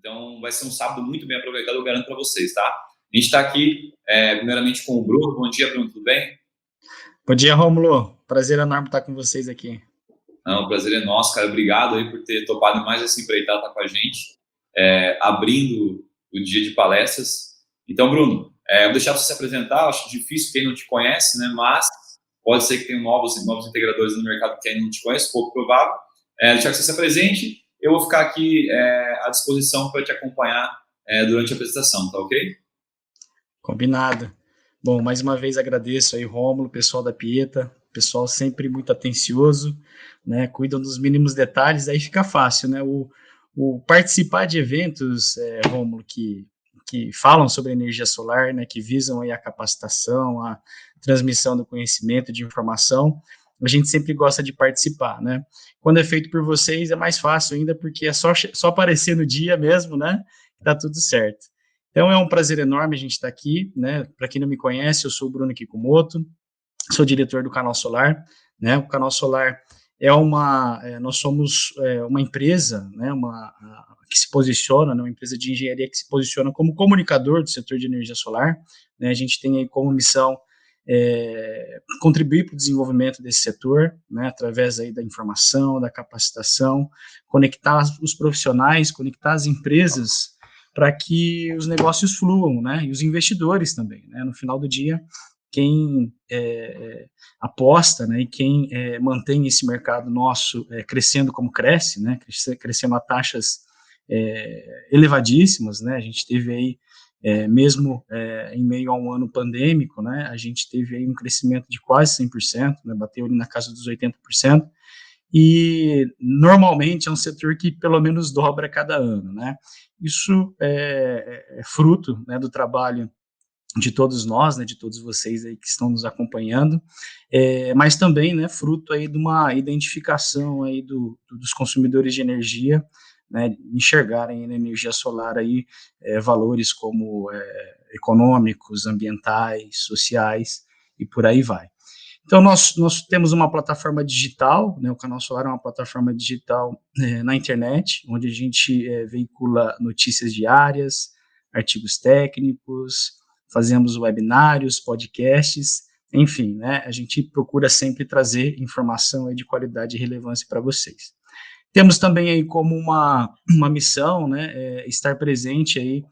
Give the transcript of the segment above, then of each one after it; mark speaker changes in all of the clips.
Speaker 1: Então, vai ser um sábado muito bem aproveitado, eu garanto para vocês, tá? A gente está aqui, primeiramente, com o Bruno. Bom dia, Bruno, tudo bem?
Speaker 2: Bom dia, Rômulo. Prazer enorme estar com vocês aqui.
Speaker 1: Não, o prazer é nosso, cara. Obrigado aí por ter topado mais essa empreitada, tá com a gente, abrindo o dia de palestras. Então, Bruno, vou deixar você se apresentar. Acho difícil quem não te conhece, né? Mas pode ser que tenha novos integradores no mercado que ainda não te conhece, pouco provável. Deixar que você se apresente. Eu vou ficar aqui à disposição para te acompanhar durante a apresentação, tá ok?
Speaker 2: Combinado. Bom, mais uma vez agradeço aí, Rômulo, pessoal da Pieta, pessoal sempre muito atencioso, né? Cuidam dos mínimos detalhes, aí fica fácil, né? O participar de eventos, Rômulo, que falam sobre energia solar, né? Que visam aí a capacitação, a transmissão do conhecimento, de informação, a gente sempre gosta de participar, né? Quando é feito por vocês é mais fácil ainda, porque é só aparecer no dia mesmo, né? Tá tudo certo. Então é um prazer enorme a gente estar aqui, né? Para quem não me conhece, eu sou o Bruno Kikumoto, sou diretor do Canal Solar, né? O Canal Solar nós somos uma empresa, né? Que se posiciona, né? Uma empresa de engenharia que se posiciona como comunicador do setor de energia solar, né? A gente tem aí como missão contribuir para o desenvolvimento desse setor, né? Através aí da informação, da capacitação, conectar os profissionais, conectar as empresas para que os negócios fluam, né? E os investidores também, né? No final do dia, quem aposta, né? E quem mantém esse mercado nosso crescendo como cresce, né? Crescendo a taxas elevadíssimas, né? A gente teve aí mesmo em meio a um ano pandêmico, né? A gente teve aí um crescimento de quase 100%, né? Bateu ali na casa dos 80%. E normalmente é um setor que pelo menos dobra a cada ano, né? Isso é fruto, né, do trabalho de todos nós, né, de todos vocês aí que estão nos acompanhando, mas também, né, fruto aí de uma identificação aí dos consumidores de energia, né, enxergarem na energia solar aí valores como econômicos, ambientais, sociais e por aí vai. Então, nós temos uma plataforma digital, né, o Canal Solar é uma plataforma digital na internet, onde a gente veicula notícias diárias, artigos técnicos, fazemos webinários, podcasts, enfim, né, a gente procura sempre trazer informação aí de qualidade e relevância para vocês. Temos também aí como uma missão, né, estar presente aí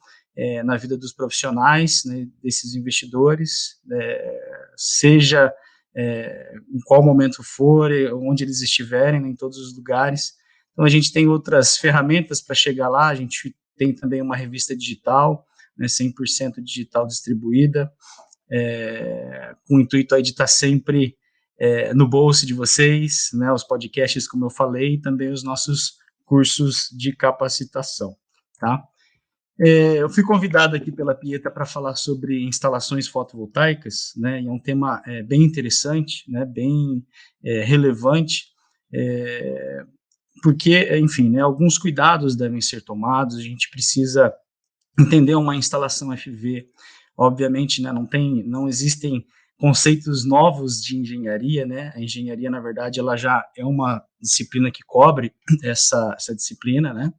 Speaker 2: na vida dos profissionais, né, desses investidores, seja em qual momento for, onde eles estiverem, né, em todos os lugares. Então, a gente tem outras ferramentas para chegar lá, a gente tem também uma revista digital, né, 100% digital distribuída, com o intuito aí de estar sempre no bolso de vocês, né, os podcasts, como eu falei, e também os nossos cursos de capacitação, tá? Eu fui convidado aqui pela Pieta para falar sobre instalações fotovoltaicas, né, e é um tema bem interessante, né, bem relevante, porque, enfim, né, alguns cuidados devem ser tomados, a gente precisa entender uma instalação FV, obviamente, né, não existem conceitos novos de engenharia, né, a engenharia, na verdade, ela já é uma disciplina que cobre essa disciplina, né,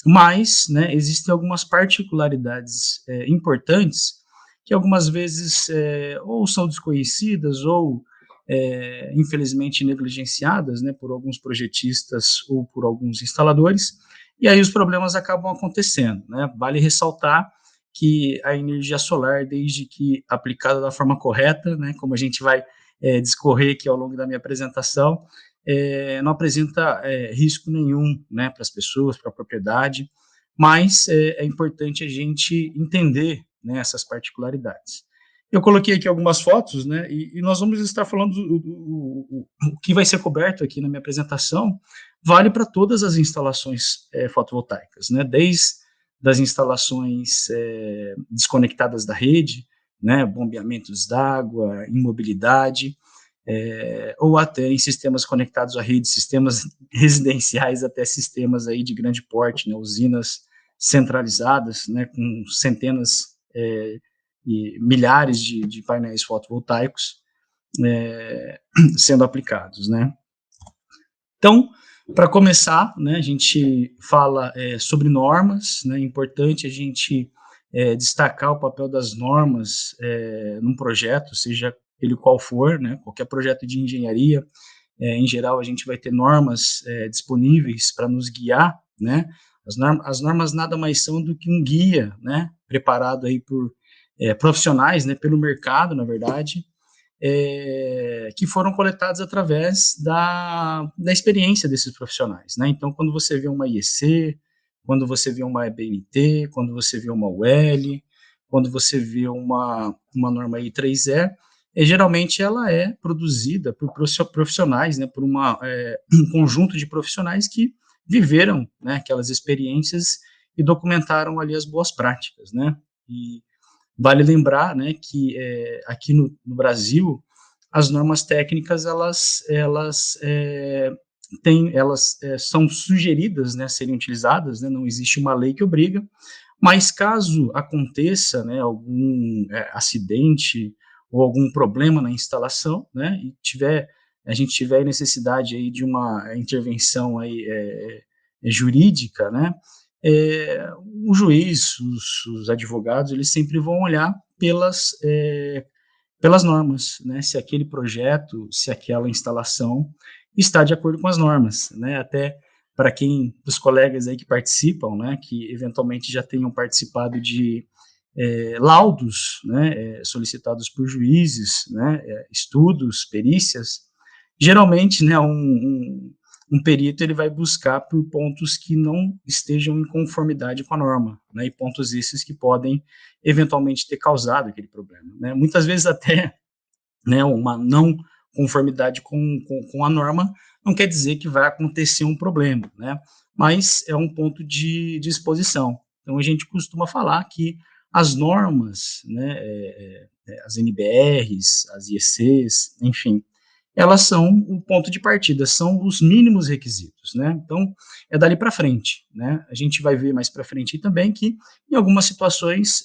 Speaker 2: mas, né, existem algumas particularidades importantes que algumas vezes ou são desconhecidas ou, infelizmente, negligenciadas, né, por alguns projetistas ou por alguns instaladores, e aí os problemas acabam acontecendo, né? Vale ressaltar que a energia solar, desde que aplicada da forma correta, né, como a gente vai discorrer aqui ao longo da minha apresentação, não apresenta risco nenhum, né, para as pessoas, para a propriedade, mas é importante a gente entender, né, essas particularidades. Eu coloquei aqui algumas fotos, né, e nós vamos estar falando o que vai ser coberto aqui na minha apresentação, vale para todas as instalações fotovoltaicas, né, desde das instalações desconectadas da rede, né, bombeamentos d'água, imobilidade, ou até em sistemas conectados à rede, sistemas residenciais, até sistemas aí de grande porte, né, usinas centralizadas, né, com centenas e milhares de painéis fotovoltaicos sendo aplicados, né. Então, Para começar, né, a gente fala sobre normas, né, é importante a gente destacar o papel das normas num projeto, seja ele qual for, né, qualquer projeto de engenharia, em geral a gente vai ter normas disponíveis para nos guiar, né, as normas nada mais são do que um guia, né, preparado aí por profissionais, né, pelo mercado, na verdade, que foram coletados através da experiência desses profissionais, né? Então, quando você vê uma IEC, quando você vê uma EBNT, quando você vê uma UL, quando você vê uma norma I3E, geralmente ela é produzida por profissionais, né? Por um conjunto de profissionais que viveram, né, aquelas experiências e documentaram ali as boas práticas, né? E vale lembrar, né, que aqui no Brasil as normas técnicas elas são sugeridas, né, serem utilizadas, né, não existe uma lei que obriga, mas caso aconteça, né, algum acidente ou algum problema na instalação, né, e a gente tiver necessidade aí de uma intervenção aí jurídica, né, o juiz, os advogados, eles sempre vão olhar pelas normas, né? Se aquele projeto, se aquela instalação está de acordo com as normas, né? Até para quem, dos colegas aí que participam, né? Que eventualmente já tenham participado de laudos, né? Solicitados por juízes, né? Estudos, perícias. Geralmente, né? Um perito ele vai buscar por pontos que não estejam em conformidade com a norma, né, e pontos esses que podem eventualmente ter causado aquele problema, né. Muitas vezes até, né, uma não conformidade com a norma não quer dizer que vai acontecer um problema, né, mas é um ponto de exposição. Então a gente costuma falar que as normas, né, as NBRs, as IECs, enfim, elas são o ponto de partida, são os mínimos requisitos, né? Então, é dali para frente, né? A gente vai ver mais para frente também que, em algumas situações,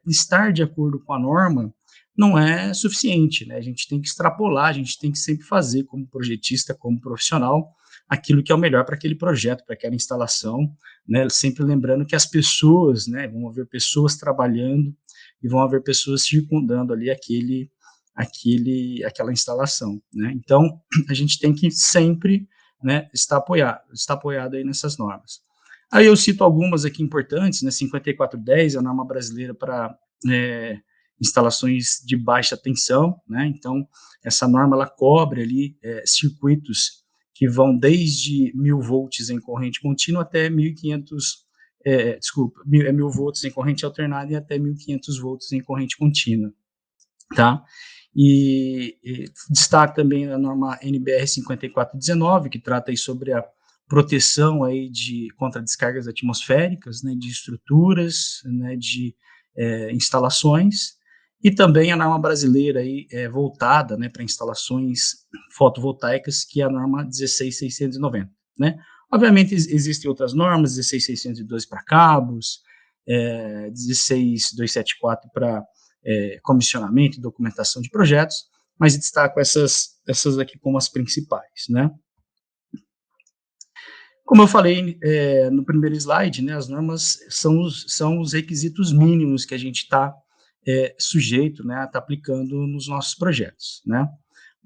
Speaker 2: estar de acordo com a norma não é suficiente, né? A gente tem que extrapolar, a gente tem que sempre fazer, como projetista, como profissional, aquilo que é o melhor para aquele projeto, para aquela instalação, né? Sempre lembrando que as pessoas, né? Vão haver pessoas trabalhando e vão haver pessoas circundando ali aquela instalação, né? Então, a gente tem que sempre, né, estar apoiado aí nessas normas. Aí eu cito algumas aqui importantes, né? 5410 é a norma brasileira para instalações de baixa tensão, né? Então, essa norma ela cobre ali circuitos que vão desde 1000 volts em corrente contínua até 1500 1000 volts em corrente alternada e até 1500 volts em corrente contínua, tá? E destaque também a norma NBR 5419, que trata aí sobre a proteção aí contra descargas atmosféricas, né, de estruturas, né, de instalações, e também a norma brasileira aí, voltada, né, para instalações fotovoltaicas, que é a norma 16690, né. Obviamente existem outras normas, 16612 para cabos, 16274 para comissionamento e documentação de projetos, mas destaco essas aqui como as principais, né? Como eu falei no primeiro slide, né, as normas são os requisitos mínimos que a gente está sujeito, né, a estar aplicando nos nossos projetos, né?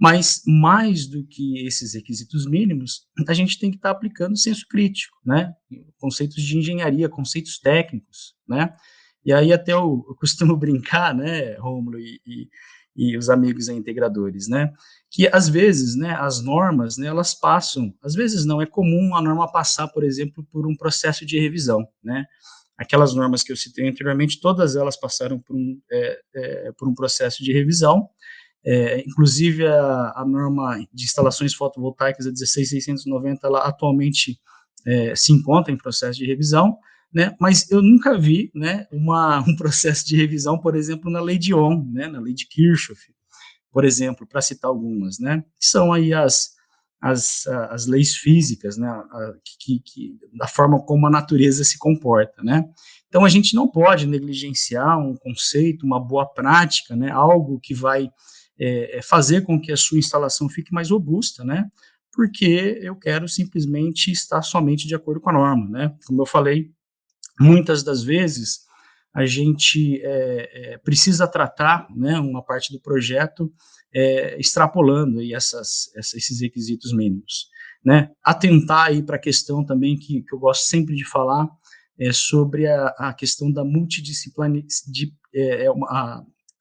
Speaker 2: Mas mais do que esses requisitos mínimos, a gente tem que estar aplicando senso crítico, né? Conceitos de engenharia, conceitos técnicos, né? E aí até eu costumo brincar, né, Rômulo e os amigos integradores, né, que às vezes, né, as normas, né, elas passam, às vezes não, é comum a norma passar, por exemplo, por um processo de revisão, né, aquelas normas que eu citei anteriormente, todas elas passaram por um processo de revisão, inclusive a norma de instalações fotovoltaicas, a 16690, ela atualmente se encontra em processo de revisão, né, mas eu nunca vi, né, um processo de revisão, por exemplo, na lei de Ohm, né, na lei de Kirchhoff, por exemplo, para citar algumas, né, que são aí as leis físicas, né, da forma como a natureza se comporta, né. Então, a gente não pode negligenciar um conceito, uma boa prática, né, algo que vai fazer com que a sua instalação fique mais robusta, né, porque eu quero simplesmente estar somente de acordo com a norma, né? Como eu falei, muitas das vezes a gente precisa tratar, né, uma parte do projeto extrapolando aí esses requisitos mínimos, né? Atentar aí para a questão também que eu gosto sempre de falar sobre a questão da multidisciplinaridade,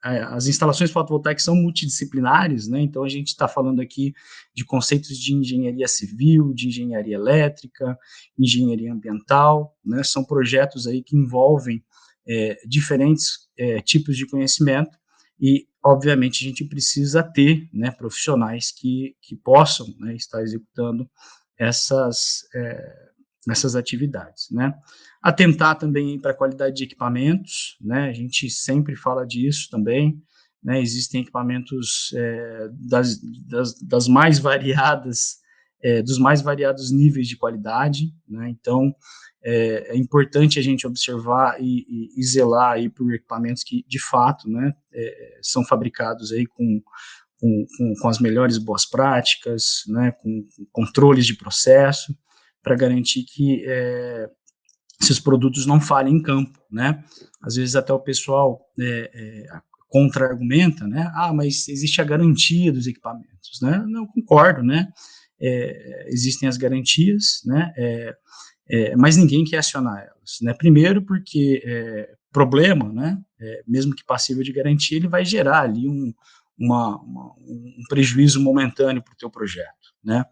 Speaker 2: as instalações fotovoltaicas são multidisciplinares, né? Então a gente está falando aqui de conceitos de engenharia civil, de engenharia elétrica, engenharia ambiental, né? São projetos aí que envolvem diferentes tipos de conhecimento e, obviamente, a gente precisa ter, né, profissionais que possam, né, estar executando essas atividades, né? Atentar também para a qualidade de equipamentos, né? A gente sempre fala disso também, né? Existem equipamentos das mais variadas, dos mais variados níveis de qualidade, né? Então, é importante a gente observar e zelar aí por equipamentos que, de fato, né, são fabricados aí com as melhores boas práticas, né, com controles de processo, para garantir que esses produtos não falhem em campo, né? Às vezes até o pessoal contra-argumenta, né? Ah, mas existe a garantia dos equipamentos, né? Não concordo, né? Existem as garantias, né? Mas ninguém quer acionar elas, né? Primeiro porque problema, né? Mesmo que passível de garantia, ele vai gerar ali um prejuízo momentâneo para o teu projeto, né?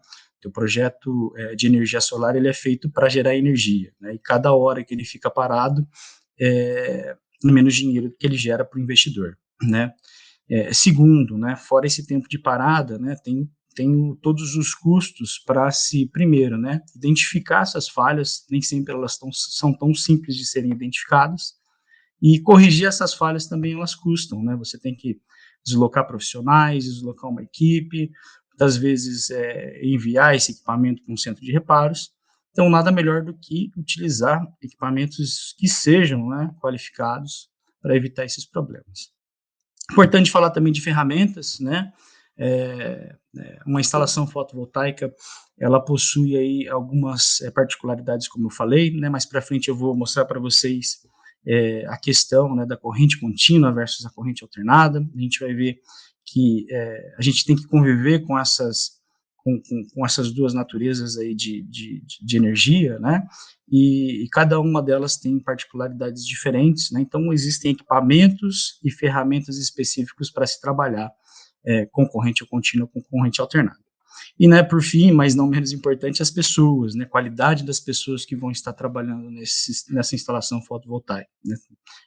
Speaker 2: O projeto de energia solar ele é feito para gerar energia, né? E cada hora que ele fica parado, menos dinheiro que ele gera para o investidor, né? Segundo, né? Fora esse tempo de parada, né? Tem todos os custos para se, primeiro, né, identificar essas falhas, nem sempre elas são tão simples de serem identificadas, e corrigir essas falhas também elas custam, né, você tem que deslocar profissionais, deslocar uma equipe, muitas vezes enviar esse equipamento para um centro de reparos, então nada melhor do que utilizar equipamentos que sejam, né, qualificados para evitar esses problemas. Importante falar também de ferramentas, né, uma instalação fotovoltaica, ela possui aí algumas particularidades, como eu falei, né, mais para frente eu vou mostrar para vocês a questão, né, da corrente contínua versus a corrente alternada. A gente vai ver que a gente tem que conviver com essas duas naturezas aí de energia, né, e cada uma delas tem particularidades diferentes, né, então existem equipamentos e ferramentas específicos para se trabalhar com corrente contínua, com corrente alternada. E, né, por fim, mas não menos importante, as pessoas, né, qualidade das pessoas que vão estar trabalhando nessa instalação fotovoltaica, né? A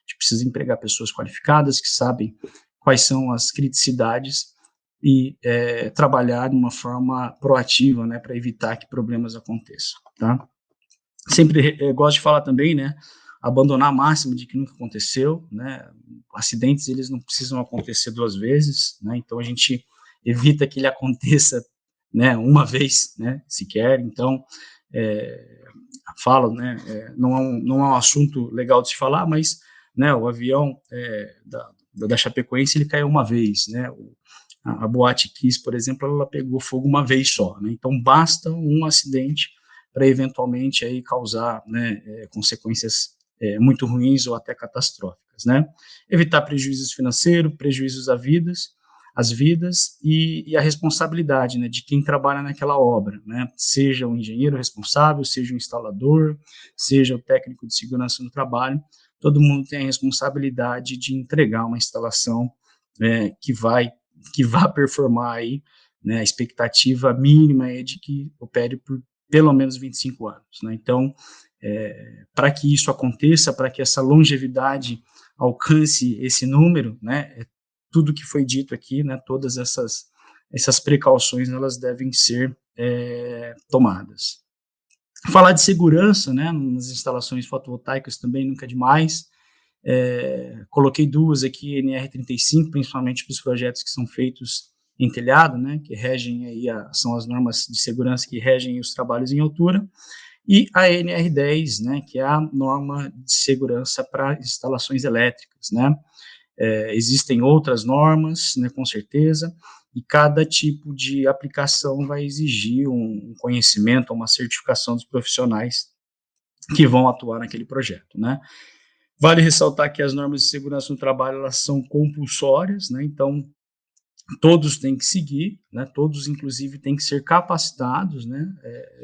Speaker 2: gente precisa empregar pessoas qualificadas, que sabem quais são as criticidades e trabalhar de uma forma proativa, né, para evitar que problemas aconteçam, tá? Sempre gosto de falar também, né, abandonar a máxima de que nunca aconteceu, né, acidentes eles não precisam acontecer duas vezes, né, então a gente evita que ele aconteça, né, uma vez, né, sequer, então, falo, né, não é um assunto legal de se falar, mas, né, o avião da Chapecoense, ele caiu uma vez, né, a Boate Kiss, por exemplo, ela pegou fogo uma vez só, né, então basta um acidente para eventualmente aí causar, né, consequências muito ruins ou até catastróficas, né? Evitar prejuízos financeiros, prejuízos às vidas e a responsabilidade, né, de quem trabalha naquela obra, né? Seja o engenheiro responsável, seja o instalador, seja o técnico de segurança no trabalho, todo mundo tem a responsabilidade de entregar uma instalação que vá performar aí, né? A expectativa mínima é de que opere por pelo menos 25 anos, né? Então, para que isso aconteça, para que essa longevidade alcance esse número, né, tudo que foi dito aqui, né, todas essas precauções, elas devem ser tomadas. Falar de segurança, né, nas instalações fotovoltaicas também nunca é demais. Coloquei duas aqui, NR35, principalmente para os projetos que são feitos em telhado, né, que regem aí são as normas de segurança que regem os trabalhos em altura, e a NR10, né, que é a norma de segurança para instalações elétricas, né. Existem outras normas, né, com certeza, e cada tipo de aplicação vai exigir um conhecimento, uma certificação dos profissionais que vão atuar naquele projeto, né? Vale ressaltar que as normas de segurança no trabalho, elas são compulsórias, né? Então, todos têm que seguir, né? Todos, inclusive, têm que ser capacitados, né?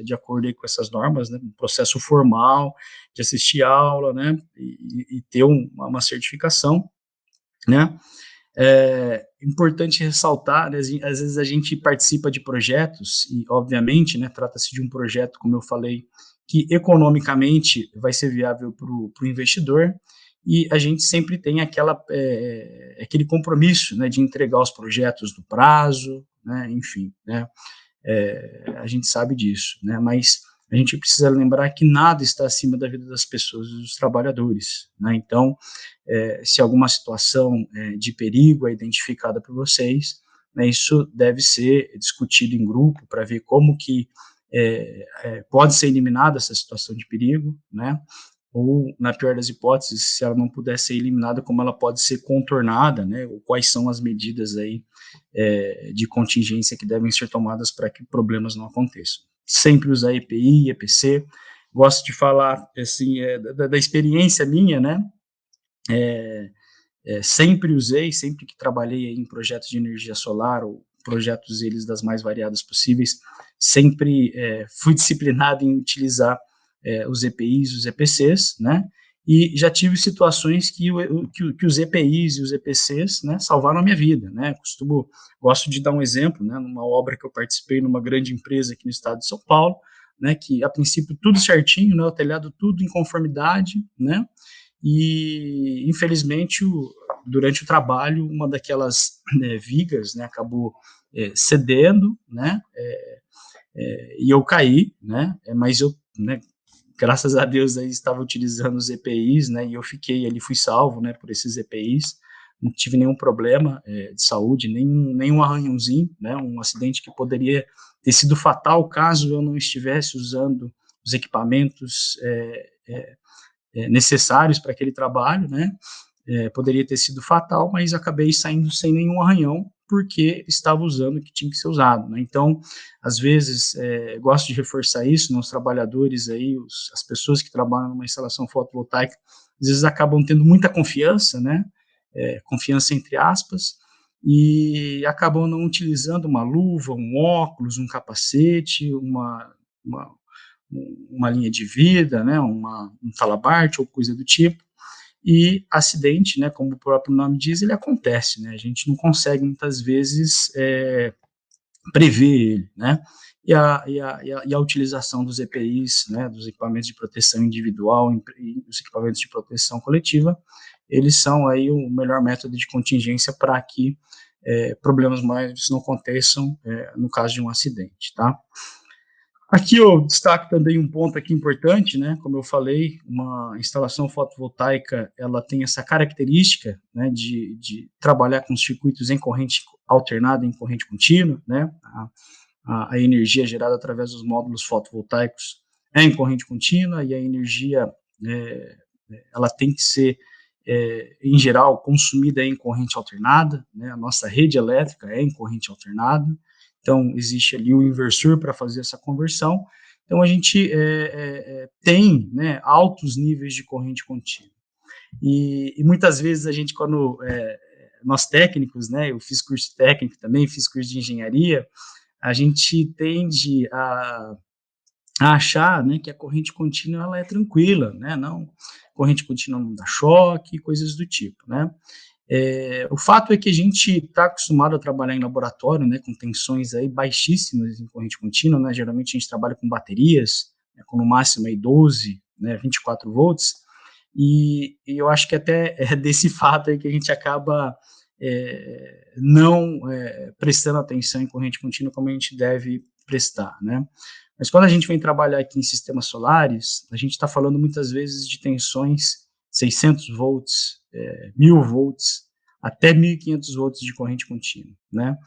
Speaker 2: De acordo aí com essas normas, né? Um processo formal de assistir aula, né? E ter uma certificação, né? É importante ressaltar, né, às vezes a gente participa de projetos e, obviamente, né, trata-se de um projeto, como eu falei, que economicamente vai ser viável para o investidor, e a gente sempre tem aquele compromisso, né, de entregar os projetos no prazo, né, enfim, né, a gente sabe disso, né, mas a gente precisa lembrar que nada está acima da vida das pessoas e dos trabalhadores, né, então, se alguma situação de perigo é identificada por vocês, né, isso deve ser discutido em grupo para ver como que pode ser eliminada essa situação de perigo, né, ou, na pior das hipóteses, se ela não puder ser eliminada, como ela pode ser contornada, né, ou quais são as medidas aí de contingência que devem ser tomadas para que problemas não aconteçam. Sempre usar EPI, EPC, gosto de falar, assim, da experiência minha, né, sempre usei, sempre que trabalhei em projetos de energia solar, ou projetos eles das mais variadas possíveis, sempre fui disciplinado em utilizar os EPIs, os EPCs, né, e já tive situações que os EPIs e os EPCs, né, salvaram a minha vida, né, gosto de dar um exemplo, né, numa obra que eu participei numa grande empresa aqui no estado de São Paulo, né, que a princípio tudo certinho, né, o telhado tudo em conformidade, né, e infelizmente durante o trabalho uma daquelas vigas, né, acabou cedendo, né, e eu caí, né, mas eu, né, graças a Deus aí estava utilizando os EPIs, né, e eu fiquei ali, fui salvo, né, por esses EPIs, não tive nenhum problema de saúde, nenhum arranhãozinho, né, um acidente que poderia ter sido fatal caso eu não estivesse usando os equipamentos necessários para aquele trabalho, né, poderia ter sido fatal, mas acabei saindo sem nenhum arranhão, porque estava usando o que tinha que ser usado, né? Então, às vezes, gosto de reforçar isso, os trabalhadores aí, as pessoas que trabalham numa instalação fotovoltaica, às vezes acabam tendo muita confiança, né? Confiança entre aspas, e acabam não utilizando uma luva, um óculos, um capacete, uma linha de vida, né? Um talabarte ou coisa do tipo. E acidente, né, como o próprio nome diz, ele acontece, né, a gente não consegue muitas vezes prever ele, né, e a utilização dos EPIs, né, dos equipamentos de proteção individual e dos equipamentos de proteção coletiva, eles são aí o melhor método de contingência para que problemas maiores não aconteçam no caso de um acidente, tá? Aqui eu destaco também um ponto aqui importante, né? Como eu falei, uma instalação fotovoltaica, ela tem essa característica, né, de trabalhar com circuitos em corrente alternada, em corrente contínua, né? A energia gerada através dos módulos fotovoltaicos é em corrente contínua e a energia ela tem que ser em geral consumida em corrente alternada, né? A nossa rede elétrica é em corrente alternada. Então, existe ali um inversor para fazer essa conversão. Então, a gente tem, né, altos níveis de corrente contínua. E muitas vezes a gente, quando nós técnicos, né, eu fiz curso técnico também, fiz curso de engenharia, a gente tende a achar, né, que a corrente contínua ela é tranquila, né, não, corrente contínua não dá choque, coisas do tipo, né. O fato é que a gente está acostumado a trabalhar em laboratório, né, com tensões aí baixíssimas em corrente contínua, né, geralmente a gente trabalha com baterias, né, com no máximo aí 12, né, 24 volts, e eu acho que até é desse fato aí que a gente acaba não prestando atenção em corrente contínua como a gente deve prestar, né. Mas quando a gente vem trabalhar aqui em sistemas solares, a gente está falando muitas vezes de tensões 600 volts, 1000 volts, até 1500 volts de corrente contínua, né?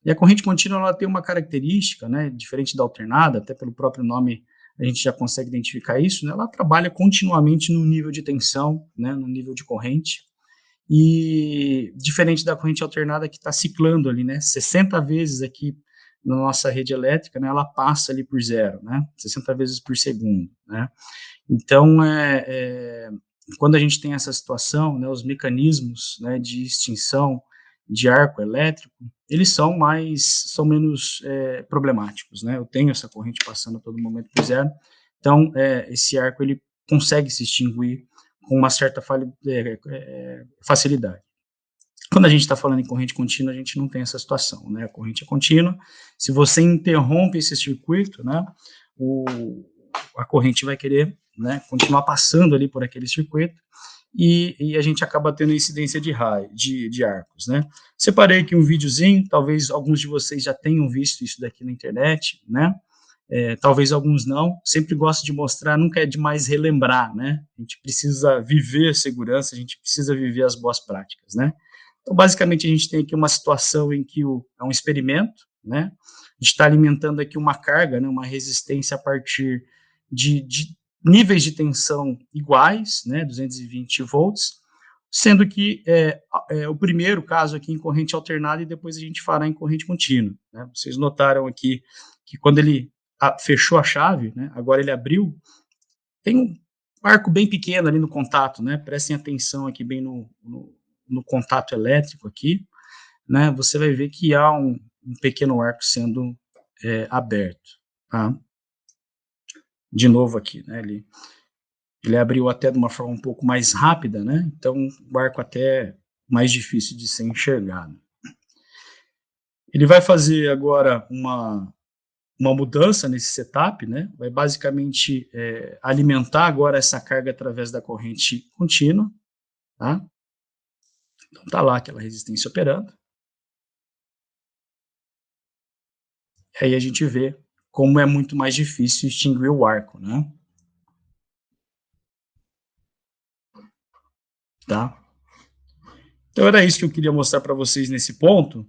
Speaker 2: E a corrente contínua ela tem uma característica, né, diferente da alternada, até pelo próprio nome a gente já consegue identificar isso, né? Ela trabalha continuamente no nível de tensão, né, no nível de corrente, e diferente da corrente alternada que está ciclando ali, né, 60 vezes aqui na nossa rede elétrica, né, ela passa ali por zero, né, 60 vezes por segundo, né. Então, quando a gente tem essa situação, né, os mecanismos, né, de extinção de arco elétrico, eles são menos problemáticos, né. Eu tenho essa corrente passando a todo momento por zero, então esse arco ele consegue se extinguir com uma certa facilidade. Quando a gente está falando em corrente contínua, a gente não tem essa situação, né? A corrente é contínua. Se você interrompe esse circuito, né, o, a corrente vai querer, né, continuar passando ali por aquele circuito e a gente acaba tendo incidência de raio, de arcos, né? Separei aqui um videozinho, talvez alguns de vocês já tenham visto isso daqui na internet, né? Talvez alguns não, sempre gosto de mostrar, nunca é demais relembrar, né? A gente precisa viver a segurança, a gente precisa viver as boas práticas, né? Então, basicamente, a gente tem aqui uma situação em que é um experimento, né? A gente está alimentando aqui uma carga, né, uma resistência a partir de níveis de tensão iguais, né, 220 volts, sendo que o primeiro caso aqui em corrente alternada e depois a gente fará em corrente contínua, né? Vocês notaram aqui que quando ele fechou a chave, né, agora ele abriu, tem um arco bem pequeno ali no contato, né? Prestem atenção aqui bem no contato elétrico aqui, né? Você vai ver que há um pequeno arco sendo aberto, tá? De novo aqui, né? Ele abriu até de uma forma um pouco mais rápida, né? Então o arco até mais difícil de ser enxergado. Ele vai fazer agora uma mudança nesse setup, né? Vai basicamente alimentar agora essa carga através da corrente contínua, tá? Então tá lá aquela resistência operando. E aí a gente vê como é muito mais difícil extinguir o arco, né? Tá? Então era isso que eu queria mostrar para vocês nesse ponto,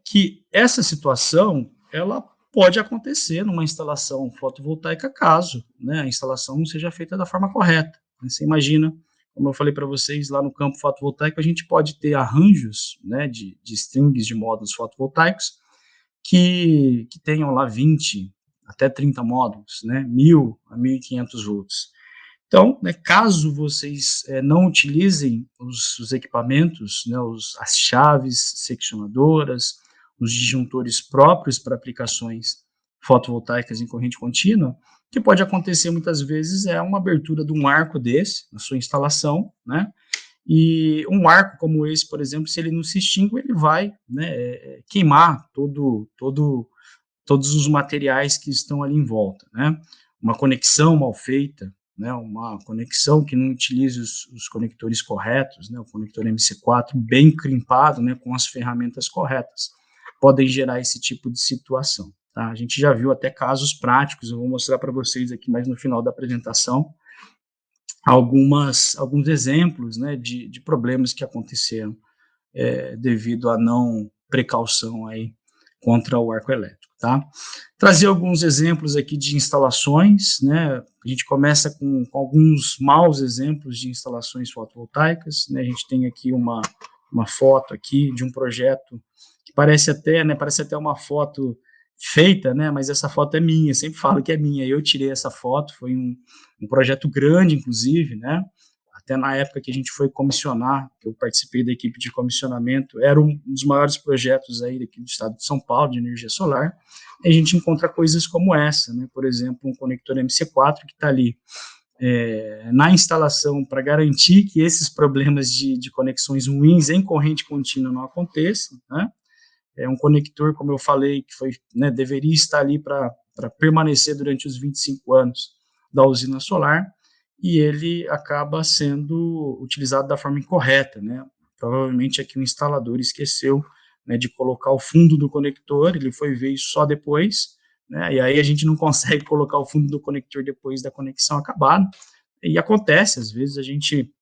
Speaker 2: que essa situação, ela pode acontecer numa instalação fotovoltaica caso, né, a instalação não seja feita da forma correta. Você imagina, como eu falei para vocês, lá no campo fotovoltaico a gente pode ter arranjos, né, de strings de módulos fotovoltaicos que tenham lá 20 até 30 módulos, né, 1.000 a 1.500 volts. Então, né, caso vocês não utilizem os equipamentos, né, as chaves seccionadoras, os disjuntores próprios para aplicações fotovoltaicas em corrente contínua, o que pode acontecer muitas vezes é uma abertura de um arco desse na sua instalação, né? E um arco como esse, por exemplo, se ele não se extingue, ele vai, né, queimar todos os materiais que estão ali em volta, né? Uma conexão mal feita, né, uma conexão que não utilize os conectores corretos, né, o conector MC4 bem crimpado, né, com as ferramentas corretas, podem gerar esse tipo de situação. Tá? A gente já viu até casos práticos, eu vou mostrar para vocês aqui mais no final da apresentação, alguns exemplos, né, de problemas que aconteceram devido à não precaução aí contra o arco elétrico. Tá? Trazer alguns exemplos aqui de instalações, né? A gente começa com alguns maus exemplos de instalações fotovoltaicas, né? A gente tem aqui uma foto aqui de um projeto que parece até uma foto feita, né? Mas essa foto é minha, sempre falo que é minha. Eu tirei essa foto, foi um projeto grande, inclusive, né? Até na época que a gente foi comissionar, que eu participei da equipe de comissionamento, era um dos maiores projetos aí daqui do estado de São Paulo, de energia solar, e a gente encontra coisas como essa, né? Por exemplo, um conector MC4 que está ali na instalação para garantir que esses problemas de conexões ruins em corrente contínua não aconteçam, né? É um conector, como eu falei, que foi, né, deveria estar ali para permanecer durante os 25 anos da usina solar, e ele acaba sendo utilizado da forma incorreta, né? Provavelmente aqui o instalador esqueceu, né, de colocar o fundo do conector, ele foi ver isso só depois, né? E aí a gente não consegue colocar o fundo do conector depois da conexão acabada, e acontece, às vezes a gente,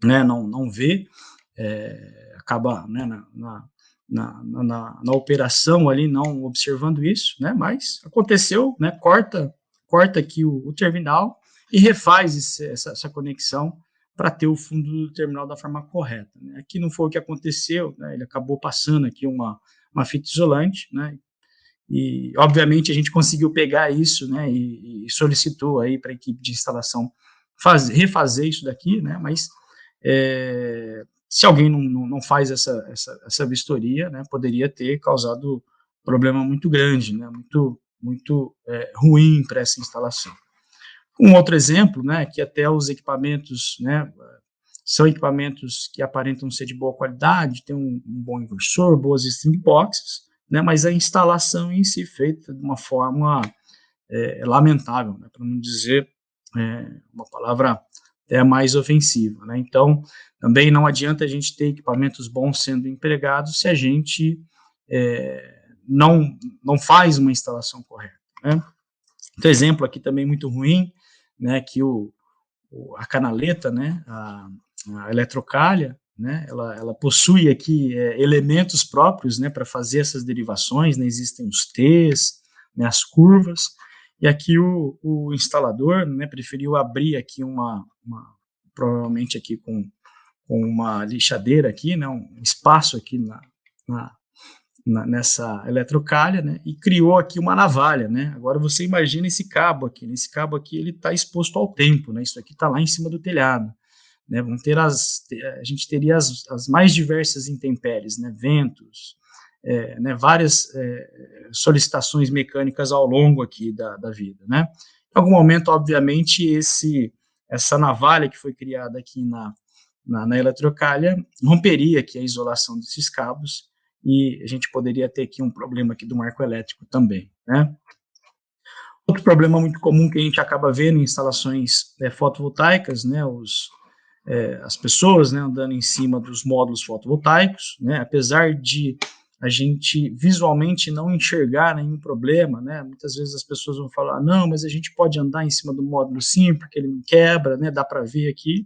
Speaker 2: né, não vê, acaba, né, na operação ali não observando isso, né? Mas aconteceu, né? Corta aqui o terminal e refaz essa conexão para ter o fundo do terminal da forma correta, né? Aqui não foi o que aconteceu, né? Ele acabou passando aqui uma fita isolante, né? E, obviamente, a gente conseguiu pegar isso, né, e solicitou aí para a equipe de instalação refazer isso daqui, né, mas se alguém não faz essa vistoria, né, poderia ter causado problema muito grande, né, muito ruim para essa instalação. Um outro exemplo, né, que até os equipamentos, né, são equipamentos que aparentam ser de boa qualidade, tem um bom inversor, boas string boxes, né, mas a instalação em si feita de uma forma lamentável, né, para não dizer uma palavra até mais ofensiva, né. Então, também não adianta a gente ter equipamentos bons sendo empregados se a gente não faz uma instalação correta, né. Outro exemplo aqui também muito ruim, né, que a canaleta, né, a eletrocalha, né, ela possui aqui elementos próprios, né, para fazer essas derivações, né, existem os T's, né, as curvas, e aqui o instalador, né, preferiu abrir aqui provavelmente aqui com uma lixadeira aqui, né, um espaço aqui nessa eletrocalha, né, e criou aqui uma navalha, né. Agora você imagina esse cabo aqui, né, esse cabo aqui ele está exposto ao tempo, né, isso aqui está lá em cima do telhado, né, a gente teria as mais diversas intempéries, né, ventos, né, várias solicitações mecânicas ao longo aqui da vida, né. Em algum momento, obviamente, essa navalha que foi criada aqui na eletrocalha romperia aqui a isolação desses cabos e a gente poderia ter aqui um problema aqui do marco elétrico também, né. Outro problema muito comum que a gente acaba vendo em instalações fotovoltaicas, né, as pessoas, né, andando em cima dos módulos fotovoltaicos, né, apesar de a gente visualmente não enxergar nenhum problema, né, muitas vezes as pessoas vão falar, não, mas a gente pode andar em cima do módulo sim, porque ele não quebra, né, dá para ver aqui,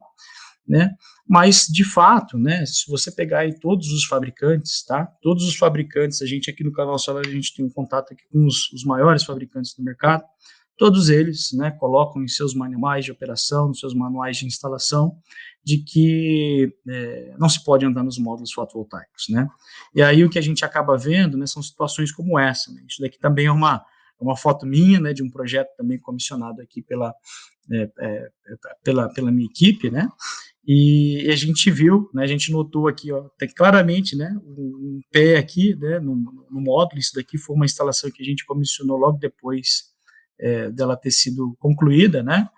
Speaker 2: né, mas de fato, né, se você pegar aí todos os fabricantes, tá, todos os fabricantes, a gente aqui no Canal Solar, a gente tem um contato aqui com os maiores fabricantes do mercado, todos eles, né, colocam em seus manuais de operação, nos seus manuais de instalação, de que não se pode andar nos módulos fotovoltaicos, né. E aí o que a gente acaba vendo, né, são situações como essa, né. Isso daqui também é uma foto minha, né, de um projeto também comissionado aqui pela minha equipe, né, e a gente viu, né, a gente notou aqui, ó, tem claramente, né, um pé aqui, né, no módulo, isso daqui foi uma instalação que a gente comissionou logo depois dela ter sido concluída, né,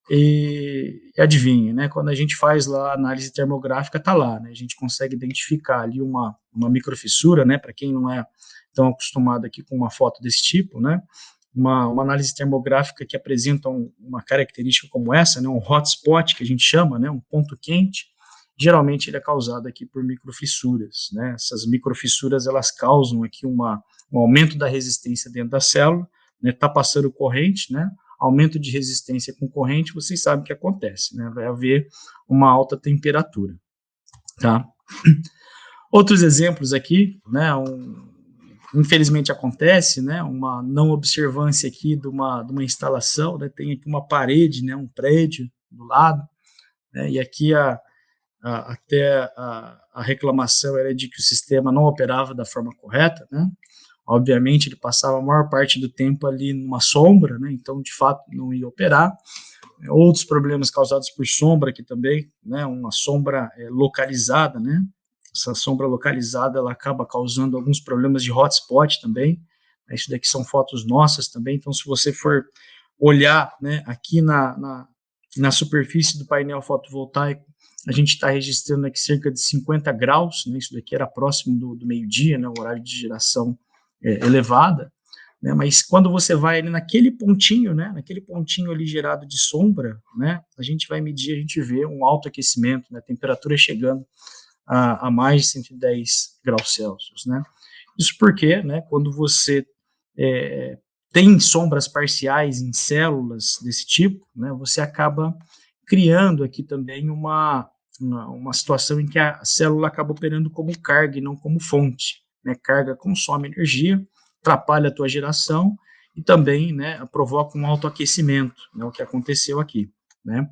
Speaker 2: e adivinhe, né, quando a gente faz lá a análise termográfica, tá lá, né, a gente consegue identificar ali uma microfissura, né, para quem não é tão acostumado aqui com uma foto desse tipo, né, uma análise termográfica que apresenta uma característica como essa, né, um hotspot que a gente chama, né, um ponto quente, geralmente ele é causado aqui por microfissuras, né, essas microfissuras elas causam aqui um aumento da resistência dentro da célula, né, tá passando corrente, né, aumento de resistência com corrente, vocês sabem o que acontece, né, vai haver uma alta temperatura, tá? Outros exemplos aqui, né, infelizmente acontece, né, uma não observância aqui de uma instalação, né, tem aqui uma parede, né, um prédio do lado, né, e aqui até a reclamação era de que o sistema não operava da forma correta, né, obviamente ele passava a maior parte do tempo ali numa sombra, né, então de fato não ia operar. Outros problemas causados por sombra aqui também, né, uma sombra localizada, né, essa sombra localizada ela acaba causando alguns problemas de hotspot também, né, isso daqui são fotos nossas também, então se você for olhar, né, aqui na superfície do painel fotovoltaico, a gente está registrando aqui cerca de 50 graus, né, isso daqui era próximo do meio-dia, né, o horário de geração elevada, né, mas quando você vai ali naquele pontinho, né, naquele pontinho ali gerado de sombra, né, a gente vai medir, a gente vê um alto aquecimento, né, a temperatura chegando a mais de 110 graus Celsius, né. Isso porque, né, quando você tem sombras parciais em células desse tipo, né, você acaba criando aqui também uma situação em que a célula acaba operando como carga e não como fonte, né, carga consome energia, atrapalha a tua geração e também, né, provoca um autoaquecimento, né, o que aconteceu aqui. né?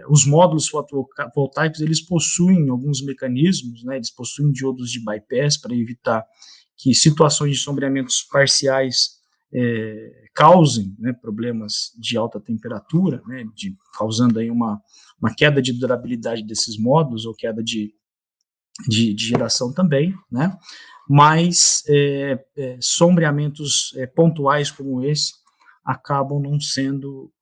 Speaker 2: Os módulos fotovoltaicos, eles possuem alguns mecanismos, né? Eles possuem diodos de bypass para evitar que situações de sombreamentos parciais causem, né, problemas de alta temperatura, né, causando aí uma queda de durabilidade desses módulos ou queda de geração também, né, mas sombreamentos pontuais como esse acabam não sendo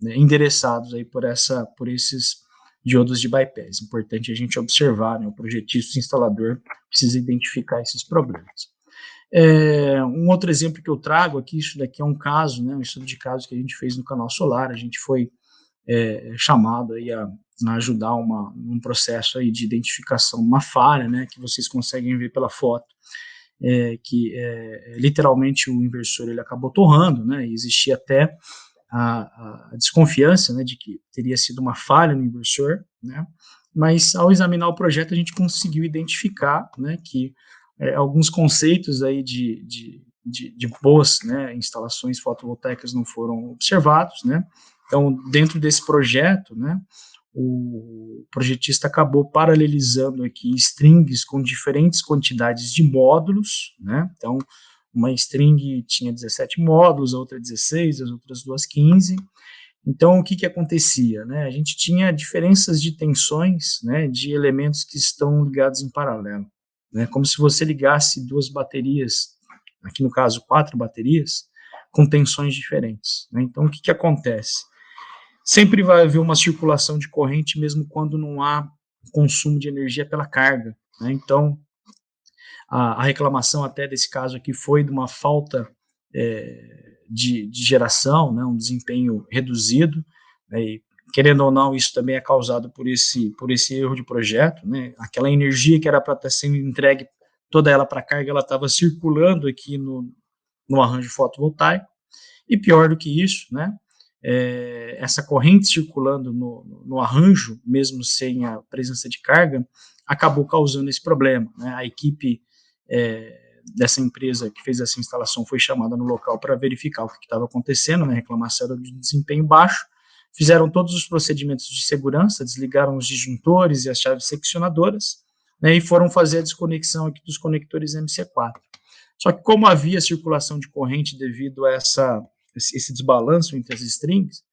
Speaker 2: né, endereçados aí por esses diodos de bypass. Importante a gente observar, né, o projetista, o instalador precisa identificar esses problemas. Um outro exemplo que eu trago aqui, isso daqui é um caso, né, um estudo de caso que a gente fez no Canal Solar. A gente foi chamado aí a ajudar um processo aí de identificação, uma falha, né, que vocês conseguem ver pela foto, que literalmente o inversor ele acabou torrando, né, e existia até a desconfiança, né, de que teria sido uma falha no inversor, né, mas ao examinar o projeto a gente conseguiu identificar, né, que alguns conceitos aí de boas, né, instalações fotovoltaicas não foram observados, né. Então, dentro desse projeto, né, o projetista acabou paralelizando aqui strings com diferentes quantidades de módulos, né. Então, uma string tinha 17 módulos, a outra 16, as outras duas 15. Então, o que acontecia, né? A gente tinha diferenças de tensões, né, de elementos que estão ligados em paralelo, né? Como se você ligasse duas baterias, aqui no caso 4 baterias, com tensões diferentes, né? Então, o que acontece? Sempre vai haver uma circulação de corrente, mesmo quando não há consumo de energia pela carga, né? Então, a reclamação até desse caso aqui foi de uma falta de geração, né, um desempenho reduzido, né, e, querendo ou não, isso também é causado por esse erro de projeto, né, aquela energia que era para estar sendo entregue, toda ela para a carga, ela estava circulando aqui no arranjo fotovoltaico, e pior do que isso, né, essa corrente circulando no arranjo, mesmo sem a presença de carga, acabou causando esse problema, né, a equipe dessa empresa que fez essa instalação foi chamada no local para verificar o que estava acontecendo, né, reclamação era de desempenho baixo, fizeram todos os procedimentos de segurança, desligaram os disjuntores e as chaves seccionadoras, né, e foram fazer a desconexão aqui dos conectores MC4. Só que como havia circulação de corrente devido a esse desbalanço entre as strings,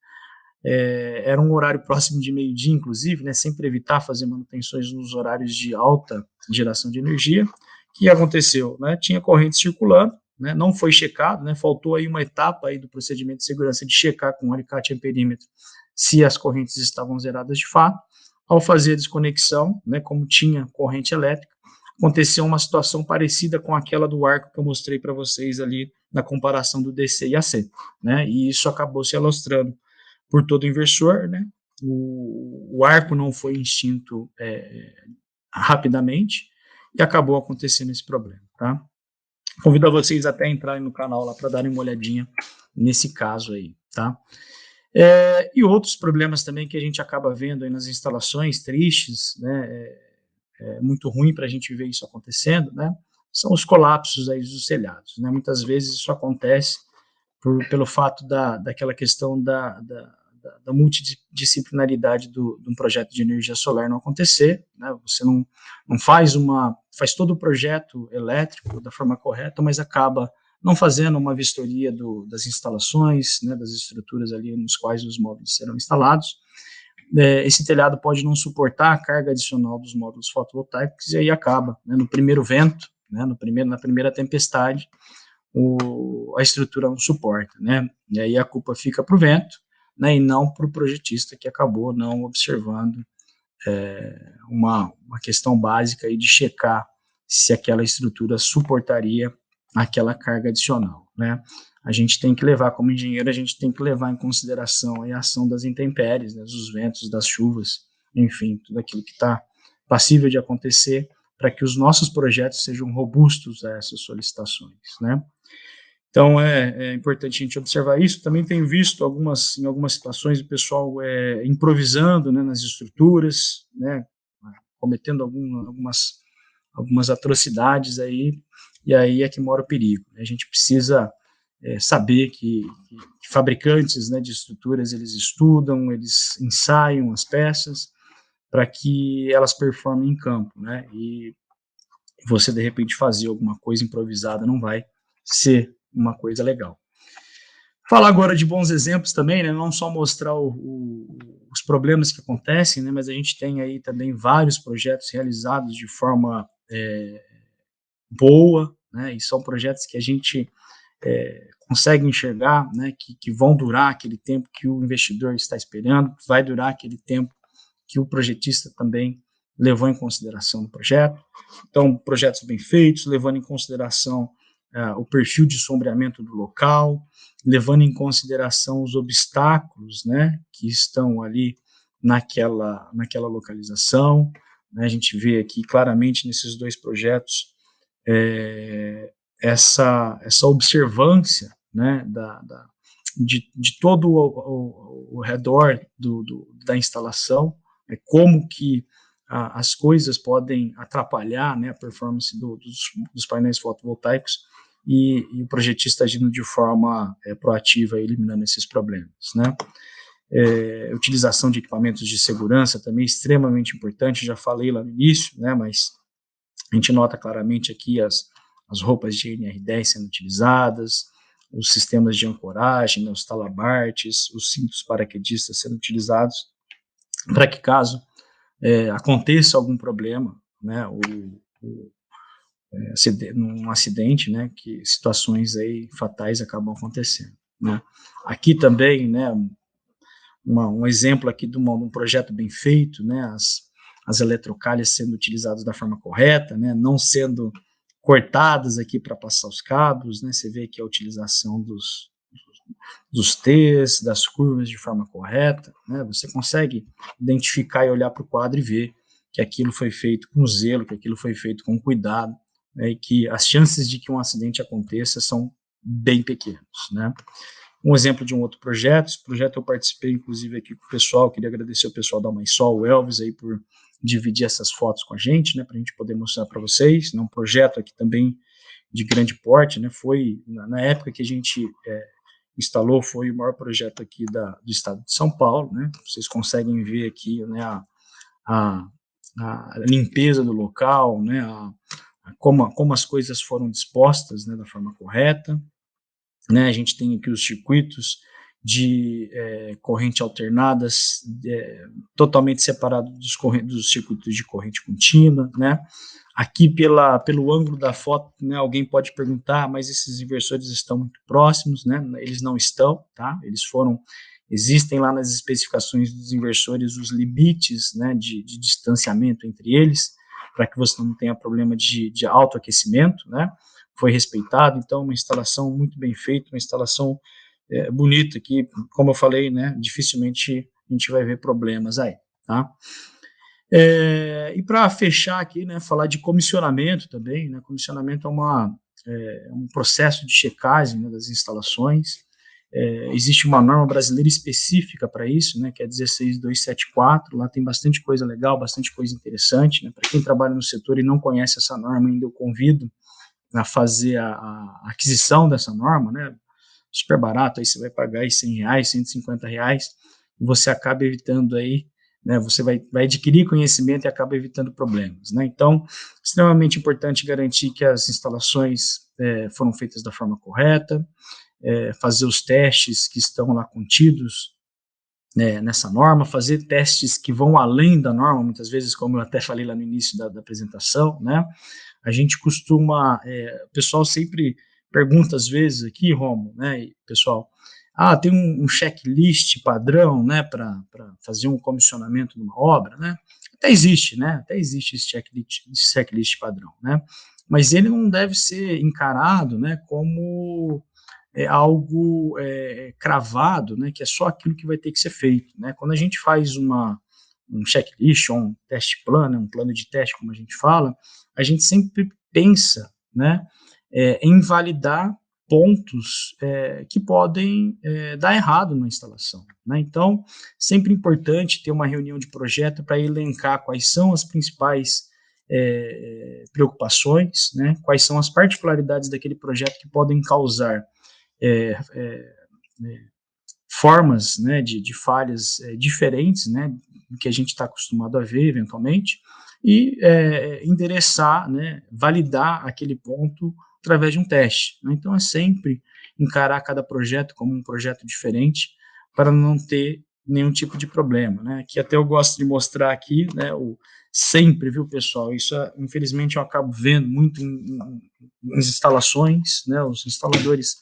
Speaker 2: era um horário próximo de meio-dia, inclusive, né, sempre evitar fazer manutenções nos horários de alta geração de energia. O que aconteceu? Né? Tinha corrente circulando, né, não foi checado, né, faltou aí uma etapa aí do procedimento de segurança de checar com o alicate amperímetro se as correntes estavam zeradas de fato. Ao fazer a desconexão, né, como tinha corrente elétrica, aconteceu uma situação parecida com aquela do arco que eu mostrei para vocês ali na comparação do DC e AC, né, e isso acabou se alastrando por todo o inversor, né, o arco não foi extinto rapidamente, e acabou acontecendo esse problema, tá? Convido a vocês até a entrarem no canal lá para darem uma olhadinha nesse caso aí, tá? E outros problemas também que a gente acaba vendo aí nas instalações tristes, né? É muito ruim para a gente ver isso acontecendo, né? São os colapsos aí dos telhados, né? Muitas vezes isso acontece pelo fato daquela questão da multidisciplinaridade de um projeto de energia solar não acontecer, né? Você não faz todo o projeto elétrico da forma correta, mas acaba não fazendo uma vistoria das instalações, né, das estruturas ali nos quais os módulos serão instalados. Esse telhado pode não suportar a carga adicional dos módulos fotovoltaicos e aí acaba, né, no primeiro vento, né, na primeira tempestade, a estrutura não suporta, né, e aí a culpa fica para o vento, né, e não para o projetista que acabou não observando uma questão básica aí de checar se aquela estrutura suportaria aquela carga adicional, né. A gente tem que levar, como engenheiro, a gente tem que levar em consideração a ação das intempéries, né, dos ventos, das chuvas, enfim, tudo aquilo que está passível de acontecer para que os nossos projetos sejam robustos a essas solicitações, né. Então, é importante a gente observar isso. Também tenho visto em algumas situações o pessoal improvisando, né, nas estruturas, né, cometendo algumas atrocidades aí, e aí é que mora o perigo. A gente precisa saber que fabricantes, né, de estruturas, eles estudam, eles ensaiam as peças para que elas performem em campo, né, e você, de repente, fazer alguma coisa improvisada não vai ser uma coisa legal. Falar agora de bons exemplos também, né, não só mostrar os problemas que acontecem, né, mas a gente tem aí também vários projetos realizados de forma boa, né, e são projetos que a gente consegue enxergar, né, que vão durar aquele tempo que o investidor está esperando, vai durar aquele tempo que o projetista também levou em consideração no projeto. Então, projetos bem feitos, levando em consideração o perfil de sombreamento do local, levando em consideração os obstáculos, né, que estão ali naquela localização, né. A gente vê aqui claramente nesses dois projetos essa observância, né, de todo o redor da instalação, como que as coisas podem atrapalhar, né, a performance dos painéis fotovoltaicos, e o projetista agindo de forma proativa, eliminando esses problemas, né. Utilização de equipamentos de segurança também é extremamente importante, já falei lá no início, né, mas a gente nota claramente aqui as roupas de NR10 sendo utilizadas, os sistemas de ancoragem, né, os talabartes, os cintos paraquedistas sendo utilizados, para que caso aconteça algum problema, né, num acidente, né, que situações aí fatais acabam acontecendo, né. Aqui também, né, um exemplo aqui de um projeto bem feito, né, as eletrocalhas sendo utilizadas da forma correta, né, não sendo cortadas aqui para passar os cabos, né, você vê aqui a utilização dos T's, das curvas de forma correta, né, você consegue identificar e olhar para o quadro e ver que aquilo foi feito com zelo, que aquilo foi feito com cuidado, né, e que as chances de que um acidente aconteça são bem pequenas, né. Um exemplo de um outro projeto, esse projeto eu participei inclusive aqui com o pessoal, queria agradecer o pessoal da Maisol, o Elvis aí por dividir essas fotos com a gente, né, para a gente poder mostrar para vocês, né, um projeto aqui também de grande porte, né, foi, na época que a gente instalou, foi o maior projeto aqui do estado de São Paulo, né, vocês conseguem ver aqui, né, a limpeza do local, né, como as coisas foram dispostas, né, da forma correta, né, a gente tem aqui os circuitos de corrente alternadas, totalmente separados dos circuitos de corrente contínua, né. Aqui pelo ângulo da foto, né, alguém pode perguntar, mas esses inversores estão muito próximos, né? Eles não estão, tá? Existem lá nas especificações dos inversores os limites, né, de distanciamento entre eles, para que você não tenha problema de autoaquecimento, né? Foi respeitado, então uma instalação muito bem feita, uma instalação bonita que, como eu falei, né, dificilmente a gente vai ver problemas aí, tá? E para fechar aqui, né, falar de comissionamento também, né, comissionamento é um processo de checagem, né, das instalações. Existe uma norma brasileira específica para isso, né, que é 16274, lá tem bastante coisa legal, bastante coisa interessante, né, para quem trabalha no setor e não conhece essa norma ainda, eu convido a fazer a aquisição dessa norma, né, super barato, aí você vai pagar aí R$100, R$150, e você acaba evitando aí, né, você vai adquirir conhecimento e acaba evitando problemas, né. Então, extremamente importante garantir que as instalações foram feitas da forma correta, fazer os testes que estão lá contidos nessa norma, fazer testes que vão além da norma, muitas vezes, como eu até falei lá no início da apresentação, né. A gente costuma, o pessoal sempre pergunta às vezes aqui, Romo, né, pessoal, tem um checklist padrão, né, para fazer um comissionamento de uma obra, né? Até existe esse checklist padrão, né? Mas ele não deve ser encarado, né, como algo cravado, né, que é só aquilo que vai ter que ser feito, né? Quando a gente faz um checklist ou um teste plano, um plano de teste, como a gente sempre pensa, né, em validar pontos que podem dar errado na instalação, né? Então, sempre importante ter uma reunião de projeto para elencar quais são as principais preocupações, né, quais são as particularidades daquele projeto que podem causar formas, né, de falhas diferentes, né, do que a gente está acostumado a ver eventualmente, e endereçar, né, validar aquele ponto através de um teste, né? Então é sempre encarar cada projeto como um projeto diferente para não ter nenhum tipo de problema, né? Que até eu gosto de mostrar aqui, né, sempre, viu, pessoal, isso infelizmente eu acabo vendo muito em instalações, né, os instaladores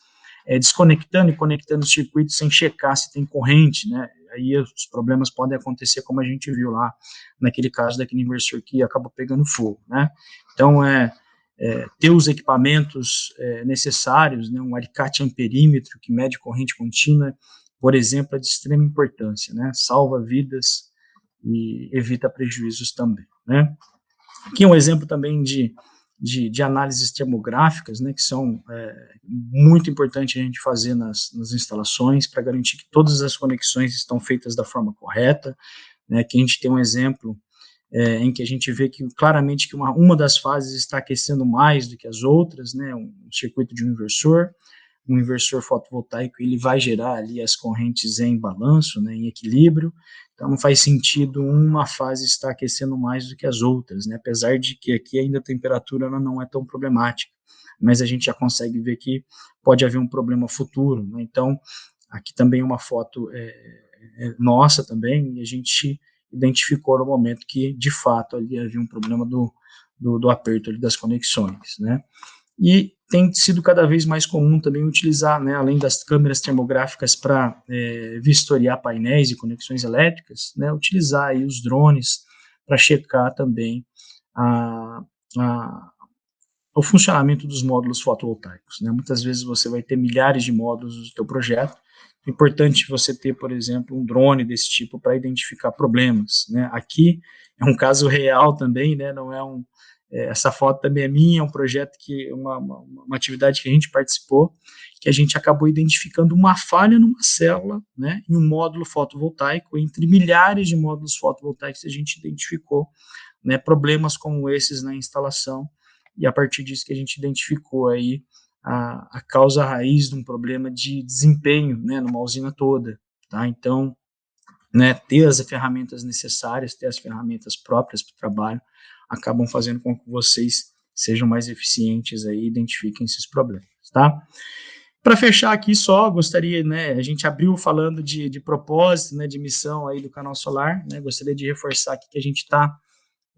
Speaker 2: desconectando e conectando os circuitos sem checar se tem corrente, né? Aí os problemas podem acontecer, como a gente viu lá, naquele caso daquele inversor que acabou pegando fogo, né? Então, ter os equipamentos necessários, né? Um alicate amperímetro que mede corrente contínua, por exemplo, é de extrema importância, né? Salva vidas e evita prejuízos também, né? Aqui é um exemplo também de análises termográficas, né, que são muito importantes a gente fazer nas instalações para garantir que todas as conexões estão feitas da forma correta, né, que a gente tem um exemplo em que a gente vê que claramente que uma das fases está aquecendo mais do que as outras, né, um circuito de um inversor fotovoltaico, ele vai gerar ali as correntes em balanço, né, em equilíbrio, então não faz sentido uma fase estar aquecendo mais do que as outras, né, apesar de que aqui ainda a temperatura ela não é tão problemática, mas a gente já consegue ver que pode haver um problema futuro, né, então aqui também uma foto nossa também, e a gente identificou no momento que de fato ali havia um problema do aperto ali das conexões, né. E tem sido cada vez mais comum também utilizar, né, além das câmeras termográficas para vistoriar painéis e conexões elétricas, né, utilizar aí os drones para checar também a, a, o funcionamento dos módulos fotovoltaicos, né. Muitas vezes você vai ter milhares de módulos no seu projeto, é importante você ter, por exemplo, um drone desse tipo para identificar problemas, né. Aqui é um caso real também, né, não é essa foto também é minha, é um projeto que, uma atividade que a gente participou, que a gente acabou identificando uma falha numa célula, né, em um módulo fotovoltaico, entre milhares de módulos fotovoltaicos a gente identificou, né, problemas como esses na instalação, e a partir disso que a gente identificou aí a causa raiz de um problema de desempenho, né, numa usina toda, tá? Então, né, ter as ferramentas necessárias, ter as ferramentas próprias para o trabalho, acabam fazendo com que vocês sejam mais eficientes aí, identifiquem esses problemas, tá? Para fechar aqui só, gostaria, né, a gente abriu falando de propósito, né, de missão aí do Canal Solar, né, gostaria de reforçar aqui que a gente está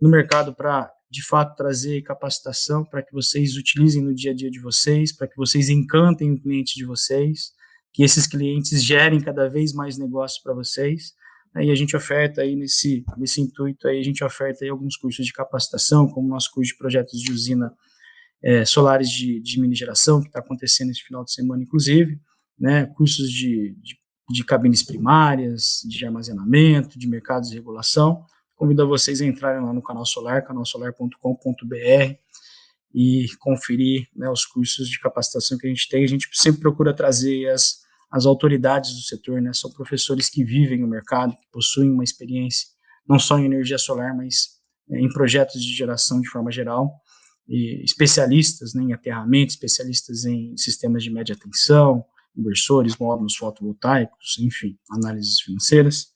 Speaker 2: no mercado para, de fato, trazer capacitação para que vocês utilizem no dia a dia de vocês, para que vocês encantem o cliente de vocês, que esses clientes gerem cada vez mais negócios para vocês, né, e a gente oferta aí nesse intuito aí, a gente oferta aí alguns cursos de capacitação, como o nosso curso de projetos de usina solares de mini geração, que está acontecendo esse final de semana, inclusive, né, cursos de cabines primárias, de armazenamento, de mercados de regulação. Convido a vocês a entrarem lá no Canal Solar, canalsolar.com.br, e conferir, né, os cursos de capacitação que a gente tem. A gente sempre procura trazer as autoridades do setor, né, são professores que vivem o mercado, que possuem uma experiência não só em energia solar, mas em projetos de geração de forma geral, e especialistas, né, em aterramento, especialistas em sistemas de média tensão, inversores, módulos fotovoltaicos, enfim, análises financeiras.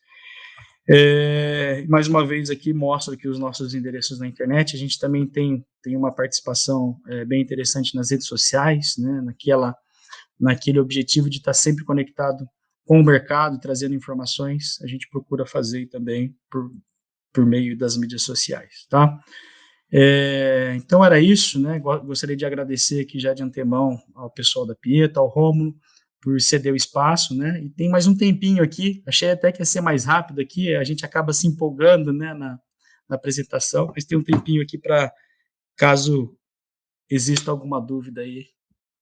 Speaker 2: Mais uma vez aqui mostro aqui os nossos endereços na internet. A gente também tem uma participação bem interessante nas redes sociais, né, naquele objetivo de estar sempre conectado com o mercado, trazendo informações. A gente procura fazer também por meio das mídias sociais, tá? Então era isso, né? Gostaria de agradecer aqui já de antemão ao pessoal da Pieta, ao Rômulo, por ceder o espaço, né? E tem mais um tempinho aqui, achei até que ia ser mais rápido aqui, a gente acaba se empolgando, né, na apresentação, mas tem um tempinho aqui para, caso exista alguma dúvida aí,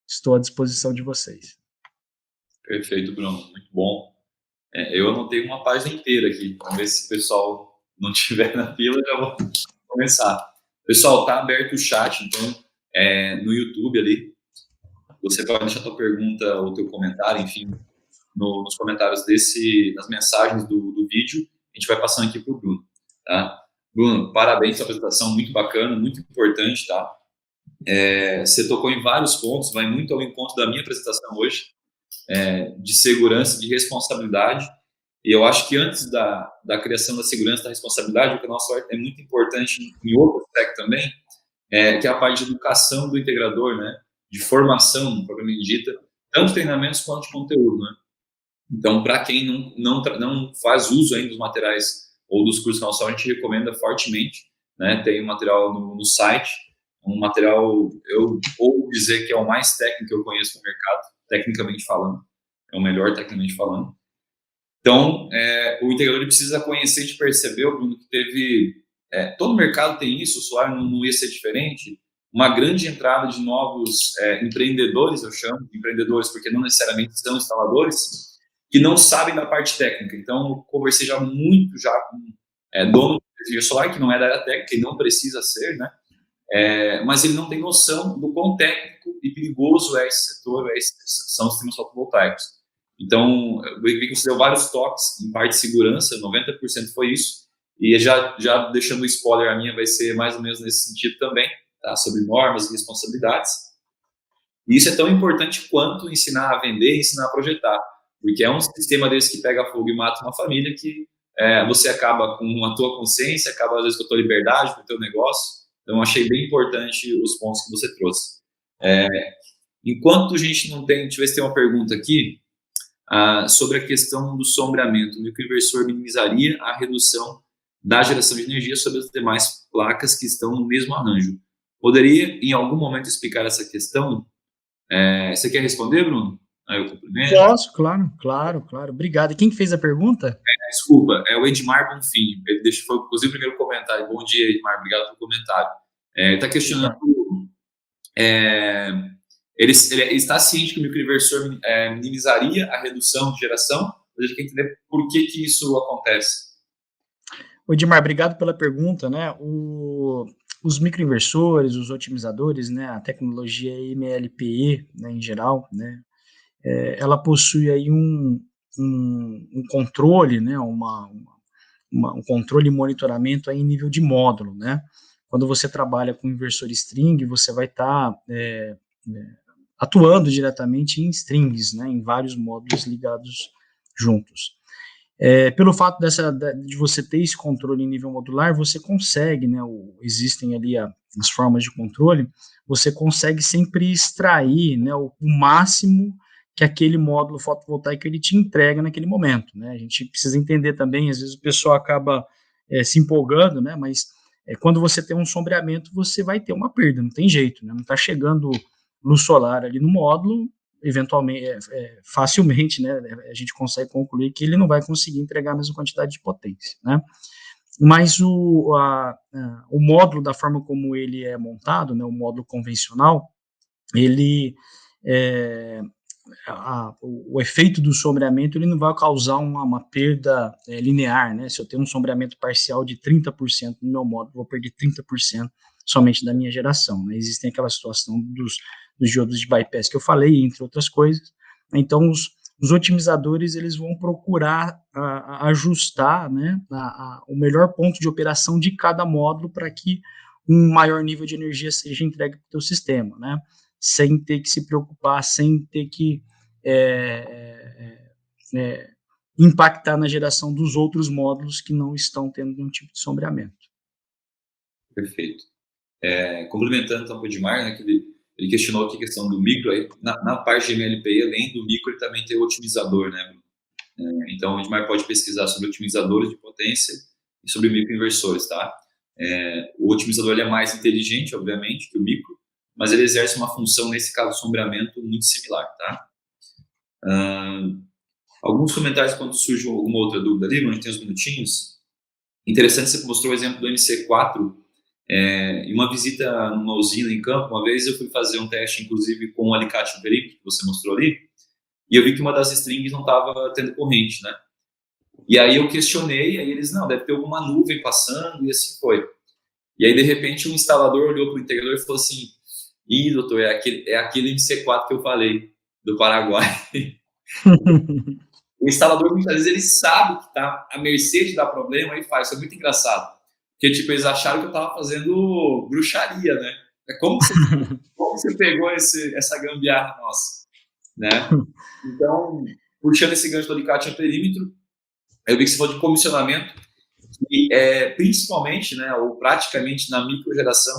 Speaker 2: estou à disposição de vocês.
Speaker 1: Perfeito, Bruno, muito bom. Eu anotei uma página inteira aqui, vamos ver se o pessoal não estiver na fila, já vou começar. Pessoal, tá aberto o chat, então, no YouTube ali, você pode deixar a tua pergunta ou teu comentário, enfim, nos comentários nas mensagens do vídeo, a gente vai passando aqui para o Bruno, tá? Bruno, parabéns pela apresentação, muito bacana, muito importante, tá? Você tocou em vários pontos, vai muito ao encontro da minha apresentação hoje, de segurança, de responsabilidade. E eu acho que antes da criação da segurança, da responsabilidade, o que a nossa é muito importante em outro aspecto também, que é a parte de educação do integrador, né? De formação, propriamente dita, tanto treinamentos quanto de conteúdo, né? Então, para quem não faz uso ainda dos materiais ou dos cursos Calçal, a gente recomenda fortemente, né? Tem um material no site, um material, eu ouso dizer que é o mais técnico que eu conheço no mercado, tecnicamente falando, é o melhor tecnicamente falando. Então, o integrador precisa conhecer e perceber, Bruno, que teve, todo mercado tem isso, o solar não ia ser diferente, uma grande entrada de novos empreendedores, eu chamo de empreendedores porque não necessariamente são instaladores, que não sabem da parte técnica. Então, eu conversei já muito já com dono de energia solar, que não é da área técnica e não precisa ser, né? Mas ele não tem noção do quão técnico e perigoso é esse setor, são os sistemas fotovoltaicos. Então, eu vi que você deu vários toques em parte de segurança, 90% foi isso, e já deixando o spoiler, a minha vai ser mais ou menos nesse sentido também, tá? Sobre normas e responsabilidades. E isso é tão importante quanto ensinar a vender e ensinar a projetar, porque é um sistema desse que pega fogo e mata uma família que você acaba com a tua consciência, acaba às vezes com a tua liberdade, com o teu negócio. Então, achei bem importante os pontos que você trouxe. Enquanto a gente não tem, deixa eu ver se tem uma pergunta aqui, sobre a questão do sombreamento. O microinversor minimizaria a redução da geração de energia sobre as demais placas que estão no mesmo arranjo. Poderia, em algum momento, explicar essa questão? Você quer responder, Bruno? Aí eu cumprimento.
Speaker 2: Posso, claro. Obrigado. E quem que fez a pergunta?
Speaker 1: Desculpa, é o Edmar Bonfim. Ele foi, inclusive, o primeiro comentário. Bom dia, Edmar. Obrigado pelo comentário. Ele está questionando... Ele está ciente que o microinversor minimizaria a redução de geração, mas ele quer entender por que isso acontece.
Speaker 2: Edmar, obrigado pela pergunta, né? Os microinversores, os otimizadores, né? A tecnologia MLPE, né, em geral, né? Ela possui aí um controle, né? Um controle e monitoramento aí em nível de módulo, né? Quando você trabalha com inversor string, você vai estar atuando diretamente em strings, né, em vários módulos ligados juntos. Pelo fato de você ter esse controle em nível modular, você consegue, né, existem ali as formas de controle, você consegue sempre extrair, né, o máximo que aquele módulo fotovoltaico ele te entrega naquele momento, né? A gente precisa entender também, às vezes o pessoal acaba se empolgando, né, mas quando você tem um sombreamento, você vai ter uma perda, não tem jeito, né? Não está chegando luz solar ali no módulo, eventualmente, facilmente, né, a gente consegue concluir que ele não vai conseguir entregar a mesma quantidade de potência, né? Mas o módulo, da forma como ele é montado, né, o módulo convencional, ele, o efeito do sombreamento, ele não vai causar uma perda linear, né? Se eu tenho um sombreamento parcial de 30% no meu módulo, vou perder 30% somente da minha geração, né? Existem aquela situação dos diodos de bypass que eu falei, entre outras coisas. Então, os otimizadores, eles vão procurar ajustar, né, o melhor ponto de operação de cada módulo para que um maior nível de energia seja entregue para o teu sistema, né? Sem ter que se preocupar, sem ter que impactar na geração dos outros módulos que não estão tendo nenhum tipo de sombreamento.
Speaker 1: Perfeito. Complementando então o Edmar, né, que ele questionou aqui a questão do micro, aí, na parte de MLPI, além do micro, ele também tem o otimizador, né? Então, o Edmar pode pesquisar sobre otimizadores de potência e sobre microinversores, tá? O otimizador ele é mais inteligente, obviamente, que o micro, mas ele exerce uma função, nesse caso, de sombreamento muito similar, tá? Alguns comentários quando surge alguma outra dúvida ali, onde tem uns minutinhos. Interessante, você mostrou o exemplo do MC4, em uma visita numa usina em campo, uma vez eu fui fazer um teste, inclusive, com o alicate verídico que você mostrou ali, e eu vi que uma das strings não estava tendo corrente, né? E aí eu questionei, aí eles, não, deve ter alguma nuvem passando, e assim foi. E aí, de repente, um instalador olhou para o integrador e falou assim, doutor, é aquele MC4 que eu falei, do Paraguai. O instalador, muitas vezes, ele sabe que está à mercê de dar problema e faz. Isso é muito engraçado. Porque, tipo, eles acharam que eu estava fazendo bruxaria, né? Como que você pegou essa gambiarra nossa? né? Então, puxando esse gancho do alicate a perímetro, eu vi que você falou de comissionamento, e principalmente, né, ou praticamente na microgeração,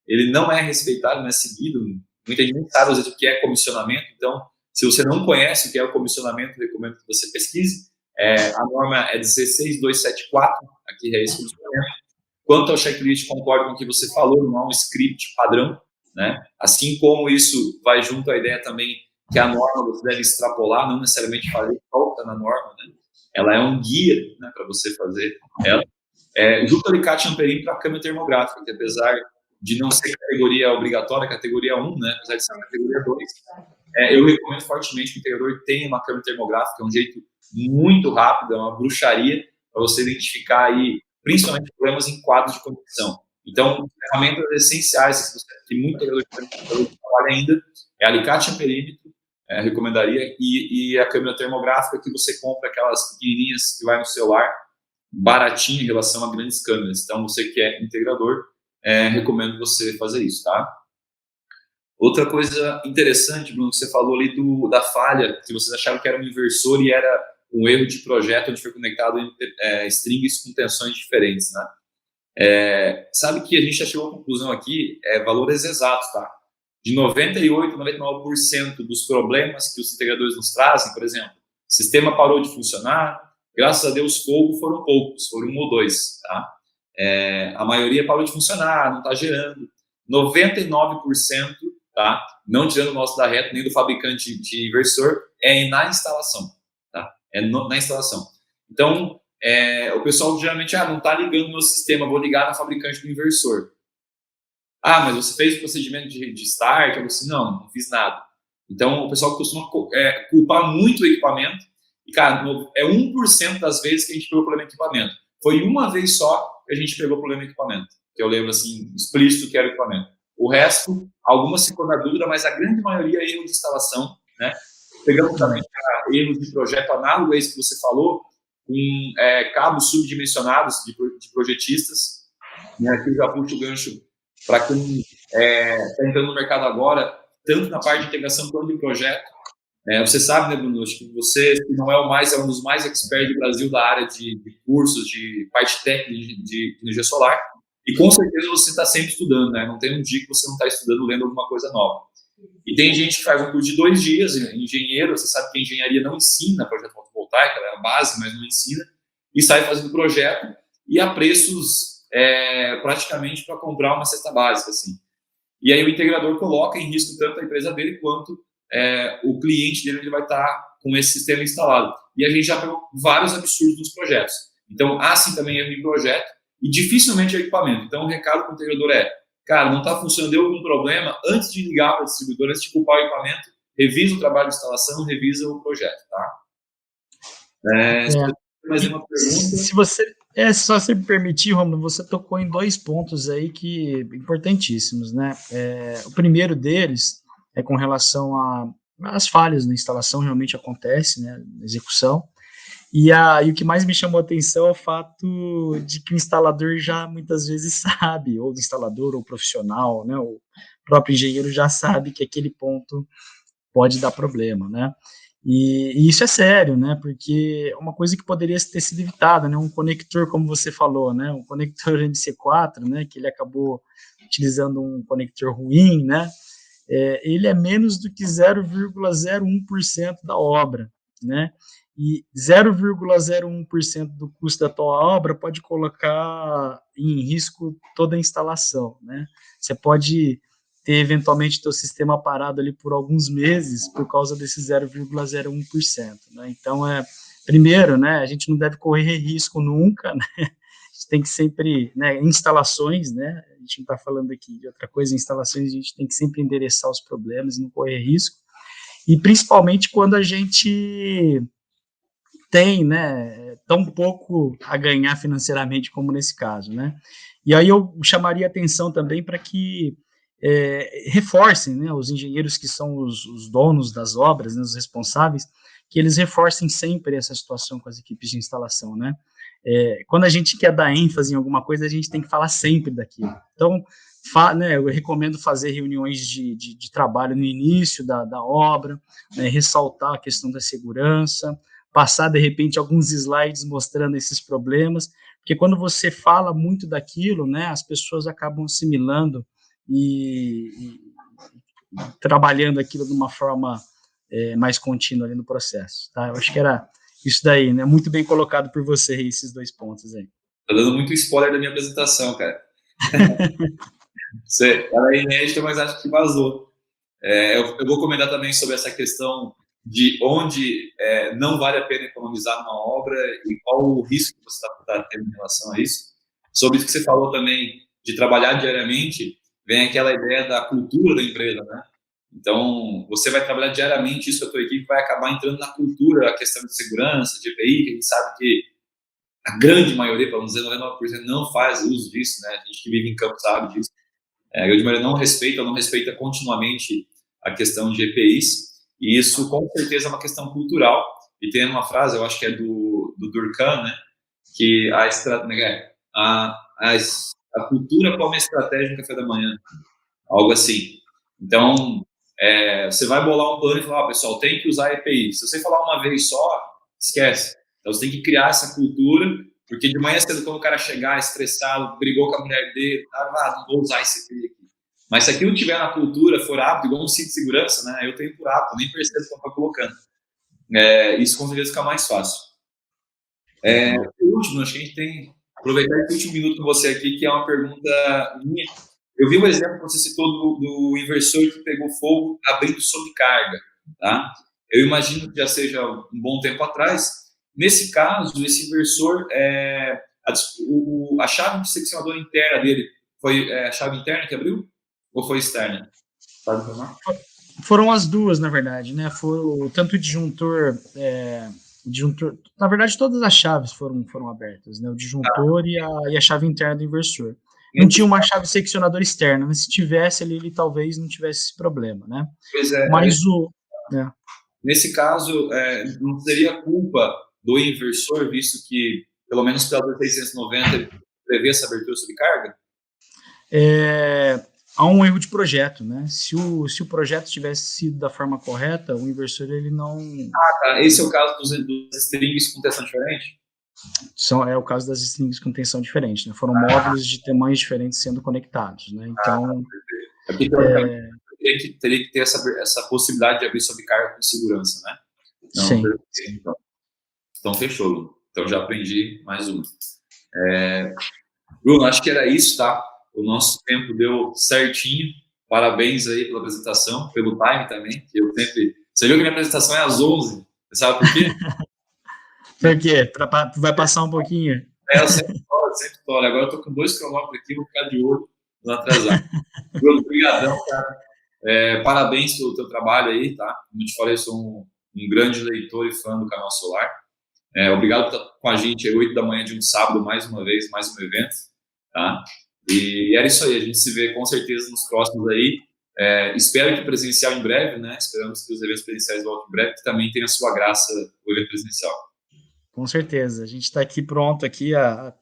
Speaker 1: ele não é respeitado, não é seguido. Muita gente não sabe, às vezes, o que é comissionamento. Então, se você não conhece o que é o comissionamento, eu recomendo que você pesquise. A norma é 16274, aqui é esse comissionamento. Quanto ao checklist, concordo com o que você falou, não há um script padrão, né? Assim como isso vai junto à ideia também que a norma você deve extrapolar, não necessariamente fazer falta na norma, né? Ela é um guia, né, para você fazer ela. Junto ao alicate amperímetro para a câmera termográfica, que apesar de não ser categoria obrigatória, categoria 1, né, apesar de ser categoria 2, eu recomendo fortemente que o integrador tenha uma câmera termográfica, é um jeito muito rápido, é uma bruxaria para você identificar aí, principalmente problemas em quadros de conexão. Então, ferramentas essenciais que muito integrador trabalha ainda é alicate amperímetro, recomendaria, e a câmera termográfica que você compra, aquelas pequenininhas que vai no celular, baratinha em relação a grandes câmeras. Então, você que é integrador, recomendo você fazer isso, tá? Outra coisa interessante, Bruno, que você falou ali da falha, que vocês acharam que era um inversor e era um erro de projeto onde foi conectado strings com tensões diferentes, né? Sabe que a gente já chegou à conclusão aqui, valores exatos, tá? De 98%, 99% dos problemas que os integradores nos trazem, por exemplo, o sistema parou de funcionar, graças a Deus, fogo foram poucos, foram 1 ou 2, tá? A maioria parou de funcionar, não está gerando. 99%, tá? Não tirando o nosso da reta, nem do fabricante de inversor, na instalação, tá? Na instalação. Então, o pessoal geralmente, não está ligando o meu sistema, vou ligar na fabricante do inversor. Mas você fez o procedimento de start? Eu disse, não fiz nada. Então, o pessoal costuma culpar muito o equipamento. E, cara, 1% das vezes que a gente pegou o problema de equipamento. Foi uma vez só que a gente pegou o problema de equipamento. Que eu lembro, assim, explícito que era o equipamento. O resto, algumas ficou na dúvida, mas a grande maioria é erro de instalação, né? Pegamos também erros de projeto análogo a esse que você falou, com cabos subdimensionados de projetistas. E aqui eu já puxo o gancho para quem está entrando no mercado agora, tanto na parte de integração quanto de projeto. Você sabe, né, Bruno, acho que você, se não é um dos mais experts do Brasil da área de cursos, de parte técnica de energia solar, e com certeza você está sempre estudando, né? Não tem um dia que você não está estudando, lendo alguma coisa nova. E tem gente que faz um curso de 2 dias, engenheiro, você sabe que a engenharia não ensina projeto fotovoltaico, ela é a base, mas não ensina, e sai fazendo projeto, e a preços praticamente para comprar uma cesta básica, assim. E aí o integrador coloca em risco tanto a empresa dele quanto o cliente dele, ele vai estar com esse sistema instalado. E a gente já pegou vários absurdos nos projetos. Então, assim também é um projeto e dificilmente é equipamento. Então, o recado para o integrador cara, não está funcionando, deu algum problema, antes de ligar para o distribuidor, antes de culpar o equipamento, revisa o trabalho de instalação, revisa o projeto, tá? Mais uma pergunta?
Speaker 2: Se você, só se me permitir, Romulo, você tocou em 2 pontos aí que importantíssimos, né? O primeiro deles é com relação às falhas na instalação, realmente acontece, né, na execução, e o que mais me chamou a atenção é o fato de que o instalador já muitas vezes sabe, ou o instalador, ou o profissional, né, o próprio engenheiro já sabe que aquele ponto pode dar problema, né? E isso é sério, né? Porque é uma coisa que poderia ter sido evitada, né? Um conector, como você falou, né? Um conector MC4, né? Que ele acabou utilizando um conector ruim, né? Ele é menos do que 0,01% da obra, né? E 0,01% do custo da tua obra pode colocar em risco toda a instalação, né? Você pode ter eventualmente teu sistema parado ali por alguns meses por causa desse 0,01%, né? Então, primeiro, né, a gente não deve correr risco nunca, né? A gente tem que sempre, né, instalações, né, a gente não está falando aqui de outra coisa, instalações a gente tem que sempre endereçar os problemas e não correr risco, e principalmente quando a gente tem, né, tão pouco a ganhar financeiramente como nesse caso, né? E aí eu chamaria atenção também para que reforcem, né, os engenheiros que são os donos das obras, né, os responsáveis, que eles reforcem sempre essa situação com as equipes de instalação, né? Quando a gente quer dar ênfase em alguma coisa, a gente tem que falar sempre daquilo. Então, né, eu recomendo fazer reuniões de trabalho no início da obra, né, ressaltar a questão da segurança, passar, de repente, alguns slides mostrando esses problemas, porque quando você fala muito daquilo, né, as pessoas acabam assimilando e trabalhando aquilo de uma forma mais contínua ali no processo, tá? Eu acho que era isso daí, né? Muito bem colocado por você, esses 2 pontos aí.
Speaker 1: Tá dando muito spoiler da minha apresentação, cara. Você era inédita, mas acho que vazou. Eu vou comentar também sobre essa questão de onde não vale a pena economizar numa obra e qual o risco que você está tendo em relação a isso. Sobre isso que você falou também, de trabalhar diariamente, vem aquela ideia da cultura da empresa, né? Então, você vai trabalhar diariamente, isso com a tua equipe vai acabar entrando na cultura, a questão de segurança, de EPI, que a gente sabe que a grande maioria, para não dizer 99%, não faz uso disso, né? A gente que vive em campo sabe disso. A grande maioria não respeita continuamente a questão de EPIs, e isso com certeza é uma questão cultural. E tem uma frase, eu acho que é do Durkheim, né? Que a cultura como estratégia no café da manhã, algo assim. Então, você vai bolar um plano e falar, pessoal, tem que usar EPI. Se você falar uma vez só, esquece. Então, você tem que criar essa cultura, porque de manhã cedo, quando o cara chegar estressado, brigou com a mulher dele, não vou usar esse EPI aqui. Mas se aquilo tiver na cultura, for hábito, igual um cinto de segurança, né? Eu tenho por hábito, nem percebo que eu estou colocando. Isso com certeza fica mais fácil. Por último, acho que a gente tem que aproveitar esse último minuto com você aqui, que é uma pergunta minha. Eu vi o exemplo que você citou do inversor que pegou fogo abrindo sobrecarga, tá? Eu imagino que já seja um bom tempo atrás. Nesse caso, esse inversor, a chave de seccionador interna dele foi a chave interna que abriu ou foi externa? Pode informar?
Speaker 2: Foram as duas, na verdade, né? Foi tanto o disjuntor, na verdade, todas as chaves foram abertas, né? O disjuntor e a chave interna do inversor. Não tinha uma chave seccionadora externa, mas se tivesse ali, ele talvez não tivesse esse problema, né?
Speaker 1: Pois é.
Speaker 2: Mas
Speaker 1: nesse caso, não seria culpa do inversor, visto que, pelo menos pela 690, ele prevê essa abertura sob carga?
Speaker 2: Há um erro de projeto, né? Se o projeto tivesse sido da forma correta, o inversor, ele não...
Speaker 1: Tá. Esse é o caso dos strings com tensão diferente?
Speaker 2: É o caso das strings com tensão diferente, né? Foram módulos de tamanhos diferentes sendo conectados, né? Então...
Speaker 1: teria que ter essa possibilidade de abrir sob carga com segurança, né? Não,
Speaker 2: sim.
Speaker 1: Então, fechou. Então, já aprendi mais uma. Bruno, acho que era isso, tá? O nosso tempo deu certinho. Parabéns aí pela apresentação, pelo time também. Que eu sempre... Você viu que minha apresentação é às 11. Você sabe por quê?
Speaker 2: Por quê? Vai passar um pouquinho?
Speaker 1: Eu sempre falo. Agora eu tô com 2 cronômetros aqui, vou ficar de olho, não atrasar. Bruno, obrigadão, cara. Parabéns pelo teu trabalho aí, tá? Como eu te falei, eu sou um grande leitor e fã do Canal Solar. Obrigado por estar com a gente às 8 da manhã de um sábado, mais uma vez, mais um evento, tá? E era isso aí, a gente se vê com certeza nos próximos aí. Espero que presencial em breve, né? Esperamos que os eventos presenciais voltem em breve, que também tenha a sua graça o evento presencial.
Speaker 2: Com certeza, a gente está aqui pronto aqui a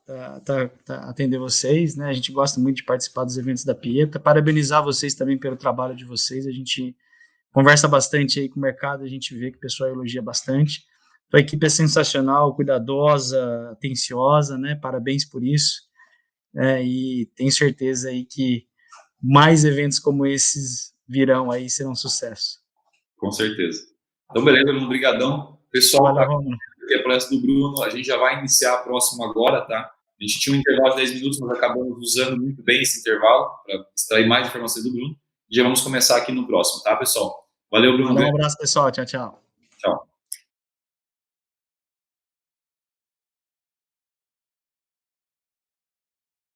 Speaker 2: atender vocês, né? A gente gosta muito de participar dos eventos da Pieta, parabenizar vocês também pelo trabalho de vocês, a gente conversa bastante aí com o mercado, a gente vê que o pessoal elogia bastante. A equipe é sensacional, cuidadosa, atenciosa, né? Parabéns por isso. E tenho certeza aí que mais eventos como esses virão aí, serão um sucesso.
Speaker 1: Com certeza. Então, beleza, Bruno, brigadão. Pessoal, aqui a palestra do Bruno, a gente já vai iniciar a próxima agora, tá? A gente tinha um intervalo de 10 minutos, mas acabamos usando muito bem esse intervalo para extrair mais informações do Bruno. E já vamos começar aqui no próximo, tá, pessoal? Valeu, Bruno.
Speaker 2: Um abraço, pessoal. Tchau, tchau.
Speaker 1: Tchau.